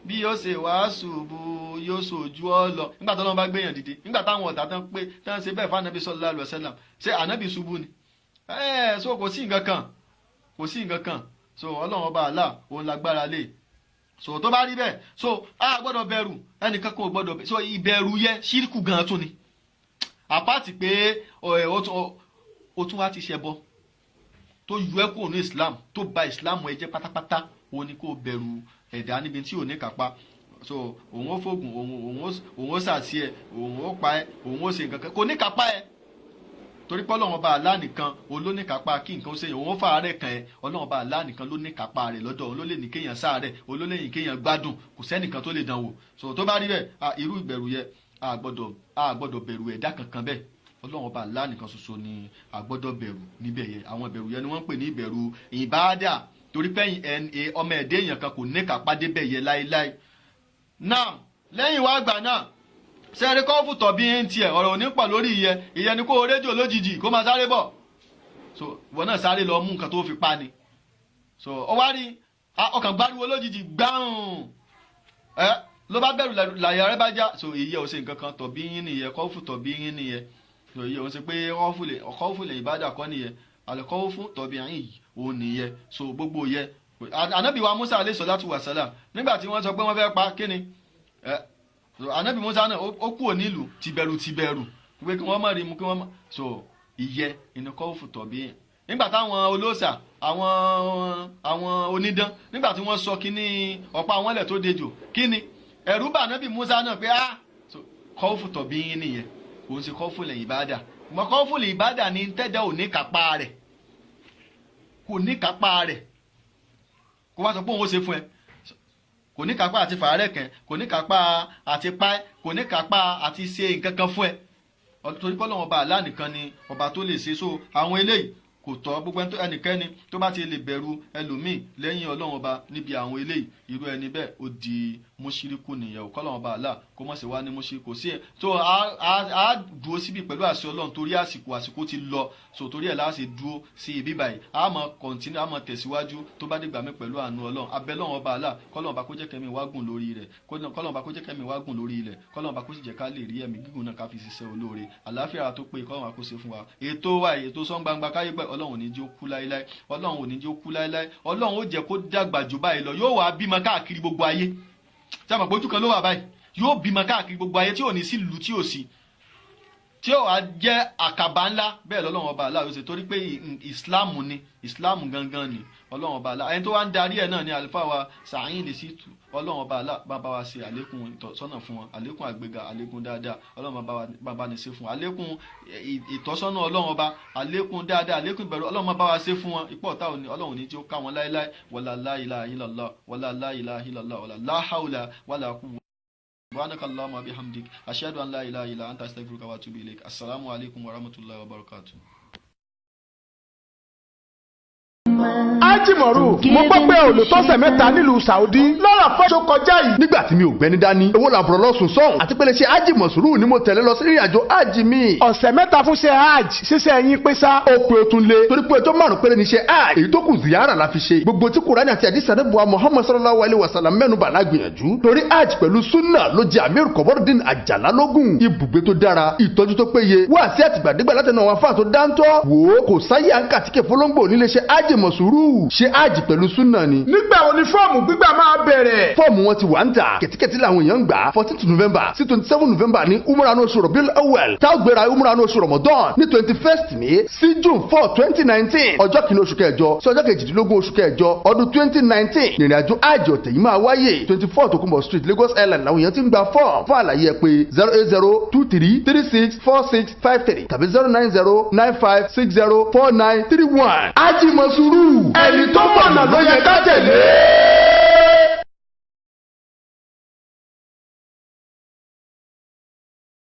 bí yóò ṣe wá ṣubú yóò ṣojú ọlọ nígbà tọ́lọ́run bá gbéyàn dìde nígbà táwọn ọ̀tá tán pé tán ṣe bẹ́ẹ̀ fún Ànábì sallallahu alaihi wasallam ṣé Ànábì ṣubú ni so kò sí nǹkan kan so ọlọ́run ọba Allah òun lágbára lé so tó bá rí bẹ́ẹ̀ so a gbọ́dọ̀ bẹ̀rù ẹnìkan kò gbọ́dọ̀ bẹ̀rù so ìbẹ̀rù yẹ ṣírìkù gan tún ni àpáàtì pé ó tún wá ti ṣẹbọ tó yọ ẹ́ kúrò ní Islam tó bà Islam ẹ jẹ́ pátápátá òun ni kò bẹ̀rù ẹ̀dá níbi tí ò ní kápá so òun ó fògùn òun ó sàsí ẹ òun ó pa ẹ òun ó ṣe nǹkan kan kò ní kápá ẹ torí pé Ọlọ́run Ọba Allah nìkan ló ní kápá kí nǹkan ó ṣe òun ó fàárẹ̀ kàn ẹ́ Ọlọ́run Ọba Allah nìkan ló ní kápá rẹ̀ lọ́dọ̀ òun ló lè ní kéèyàn ṣàárẹ̀ òun ló lè ní kéèyàn gbádùn kò sẹ́nìkan tó lè dán wò so tó bá rí bẹ́ẹ̀ irú ìbẹ̀rù yẹ a gbọ́dọ̀ bẹ̀rù ẹ̀dá kankan bẹ́ẹ̀ Ọlọ́run Ọba Allah nìkan ṣoṣo ni a gbọ́dọ̀ bẹ̀rù níbẹ̀ yẹ àwọn ìbẹ̀rù yẹ ni wọ́n ń pè ní ìbẹ̀rù ìbáàdà torí pé ọmọ ẹ̀dẹ́ èèyàn kan kò ní kápá débẹ̀ yẹ láéláé náà lẹ́yìn wá gbà náà sẹ́ẹ̀rí kọ́ọ̀fù tọ̀bí ń tiẹ̀ ọ̀rọ̀ òní pọ̀ lórí ìyẹn ni kó o rédíò lójijì kó máa sáré bọ̀ so ìwọ náà sáré lọ mú nǹkan tó fi pa ni so ọ wá rí ọkàn gbáriwo lójijì gbáhùn ló bá bẹ̀rù làyà rẹ bá já so ìyẹ́ ò ṣe nǹkan kan tọ̀bí yín nìyẹn kọ́ọ̀fù tọ̀bí yín nìyẹn so ìyẹ́ ò ṣe pé kọ́ọ̀fù lè ìbádà kọ́ nìyẹn àlẹ́kọ́ọ̀fù tọ̀bí yín òun nìyẹn so gbogbo yẹ Ànábì wa Musa alayhi salatu wa salam nígbà tí wọ́n sọ pé wọ́n fẹ́ pa kíni Ànábì Musa náà ó kúrò nílùú tìbẹ̀rù pé kí wọ́n má rí mu kí wọ́n má so ìyẹ́ inú kọ́ọ̀fù tọ̀bí yẹn nígbà táwọn olóòṣà àwọn onídán nígbà tí wọ́n sọ kíní ọ̀pá àwọn ilẹ̀ tó dejò kíni ẹ̀rù bà Ànábì Musa náà pé so kọ́ọ̀fù tọ̀bí yẹn nìyẹn òun ṣe kọ́ọ̀fù lẹ̀ ìbádà mọ kọ́ọ̀fù lẹ̀ ìbádà ní tẹ́jà ò ní kápá rẹ̀ kò ní kápá rẹ̀ kó wá sọ pé òun ó ṣe fún ẹ kò ní kápá àti fàárẹ̀ kẹ́ kò ní kápá àti pa ẹ́ kò ní kápá àti ṣe nǹkan kan fún ẹ torí pé Ọlọ́run Ọba Allah nìkan ni ọba tó lè ṣe so àwọn eléyìí kò tọ́ gbogbo ẹnikẹ́ni tó bá ti lè bẹ̀rù ẹlòmíì lẹ́yìn Ọlọ́run Ọba níbi àwọn eléyìí irú ẹni bẹ́ẹ̀ ó di mùṣíríkù nìyẹn ò kọ́lọ́run Ọba Allah kó mọ̀ sí wá ní mùṣíríkù sí ẹ̀ tó a dúró síbi pẹ̀lú àṣẹ Ọlọ́run torí àsìkò ti lọ so torí ẹ̀ láti dúró sí ibi báyìí a máa kọ̀ntínú a máa tẹ̀síwájú tó bá dìgbà mi pẹ̀lú àánú Ọlọ́run abẹ́ Ọlọ́run Ọba Allah kọ́lọ́run Ọba kó jẹ́ kẹ́mi wá gùn lórí rẹ̀ kọ́lọ́run Ọba kó jẹ́ kẹ́mi wá gùn lórí ilẹ̀ kọ́lọ́run Ọba kó sì jẹ́ ká lè rí ẹ̀mí gígùn náà ká fi ṣiṣẹ́ olóore àlàáfíà tó pé kọ́lọ́run Ọba kó ṣe fún wa ètò wa ètò sọ́n gbangba káyé pẹ́ Ọlọ́run ò ní jẹ́ ó kú láéláé Ọlọ́run ò ní jẹ́ ó kú láéláé Ọlọ́run ó jẹ́ kó dàgbà jù báyìí lọ yóò wá bímọ káàkiri gbogbo ayé tí a mọ̀ pé ojú kan ló wà báyìí yóò bímọ káàkiri gbogbo ayé tí ò ní sí ìlú tí ò sí tí ó wá jẹ́ àkàbà ńlá bẹ́ẹ̀ lọ́lọ́run Ọba Allah yóò ṣe torí pé ìsìláàmù ni ìsìláàmù gangan ni Ọlọ́run Ọba Allah ẹni tó wá ń darí ẹ̀ náà ni àlùfáà wa Sa'id Shittu Ọlọ́run Ọba Allah bá wa ṣe àlékún ìtọ́sọ́nà fún wọn àlékún àgbéga àlékún dáadáa Ọlọ́run bá bá ní ṣe fún wọn àlékún ìtọ́sọ́nà Ọlọ́run Ọba àlékún dáadáa àlékún ìbẹ̀rù Ọlọ́run bá wa ṣe fún wọn ipò ọ̀tá Ọlọ́run ní tí ó ká wọn láéláé wala la ilaha illallah wala la ilaha illallah wala la hawla wala quwwata سبحانك اللهم وبحمدك أشهد أن لا إله إلا أنت أستغفرك وأتوب إليك السلام عليكم ورحمة الله وبركاته Ájìmọ̀rú mo gbọ́ pé olùtọ́sẹ̀ mẹ́ta nílùú Saudi lọ́rọ̀ fọ́ṣọ kọjá yìí. nígbà tí mi ò gbẹ́ni dání owó làbúrò lọ́sùn sọ́hùn àti pé lè ṣe Ájìmọ̀sùrù ni mo tẹ̀lé lọ sí ìrìnàjò ájì mi. ọ̀sẹ̀ mẹ́ta fún ṣe hajj ṣíṣe ẹ̀yìn pé sá. ó pe o tún lé torí pé ọjọ́ márùn-ún péré ni ṣe hajj èyí tó kù ziyara la fi ṣe gbogbo tí Kùránì àti àdìsí ànábì Muhammad sallallahu alaihi wasallam mẹ́nu bà lágbìyànjú torí hajj pẹ̀lú sunna ló jẹ́ Amir Kọ̀bọ́rọ̀dín Àjàlá lógún ibùgbé tó dára ìtọ́jú tó péye wá sí àtìgbàdégbà látẹnu àwọn afáà tó dáńtọ́ wò ó kò sáyé àǹkàtìkè fọlọ́ngbò nílé ṣe Ájìmọ̀sùrù ṣe hajj pẹ̀lú súnà ni. nígbà wo ni fọ́ọ̀mù gbígbà máa bẹ̀rẹ̀. fọ́ọ̀mù wọn ti wà ń tà kẹ̀tíkẹ̀tí làwọn èèyàn ń gbà 14 November sí 27 November ní umrah ní oṣù Rabiul Awwal tá a gbéra umrah ní oṣù Ramadan ní 21st May sí June 4 2019 ọjọ́ kìíní oṣù kẹjọ sí ọjọ́ kejìdínlógún oṣù kẹjọ ọdún 2019 ìrìnàjò àjò ọ̀tẹ̀ yìí máa wáyé 24 Tokunbo Street Lagos Island làwọn èèyàn ti ń gba fọ́ọ̀mù fún àlàyé ẹ pé 08023364653 tàbí 09095604931 Ájìmọ̀sùrù ẹni tó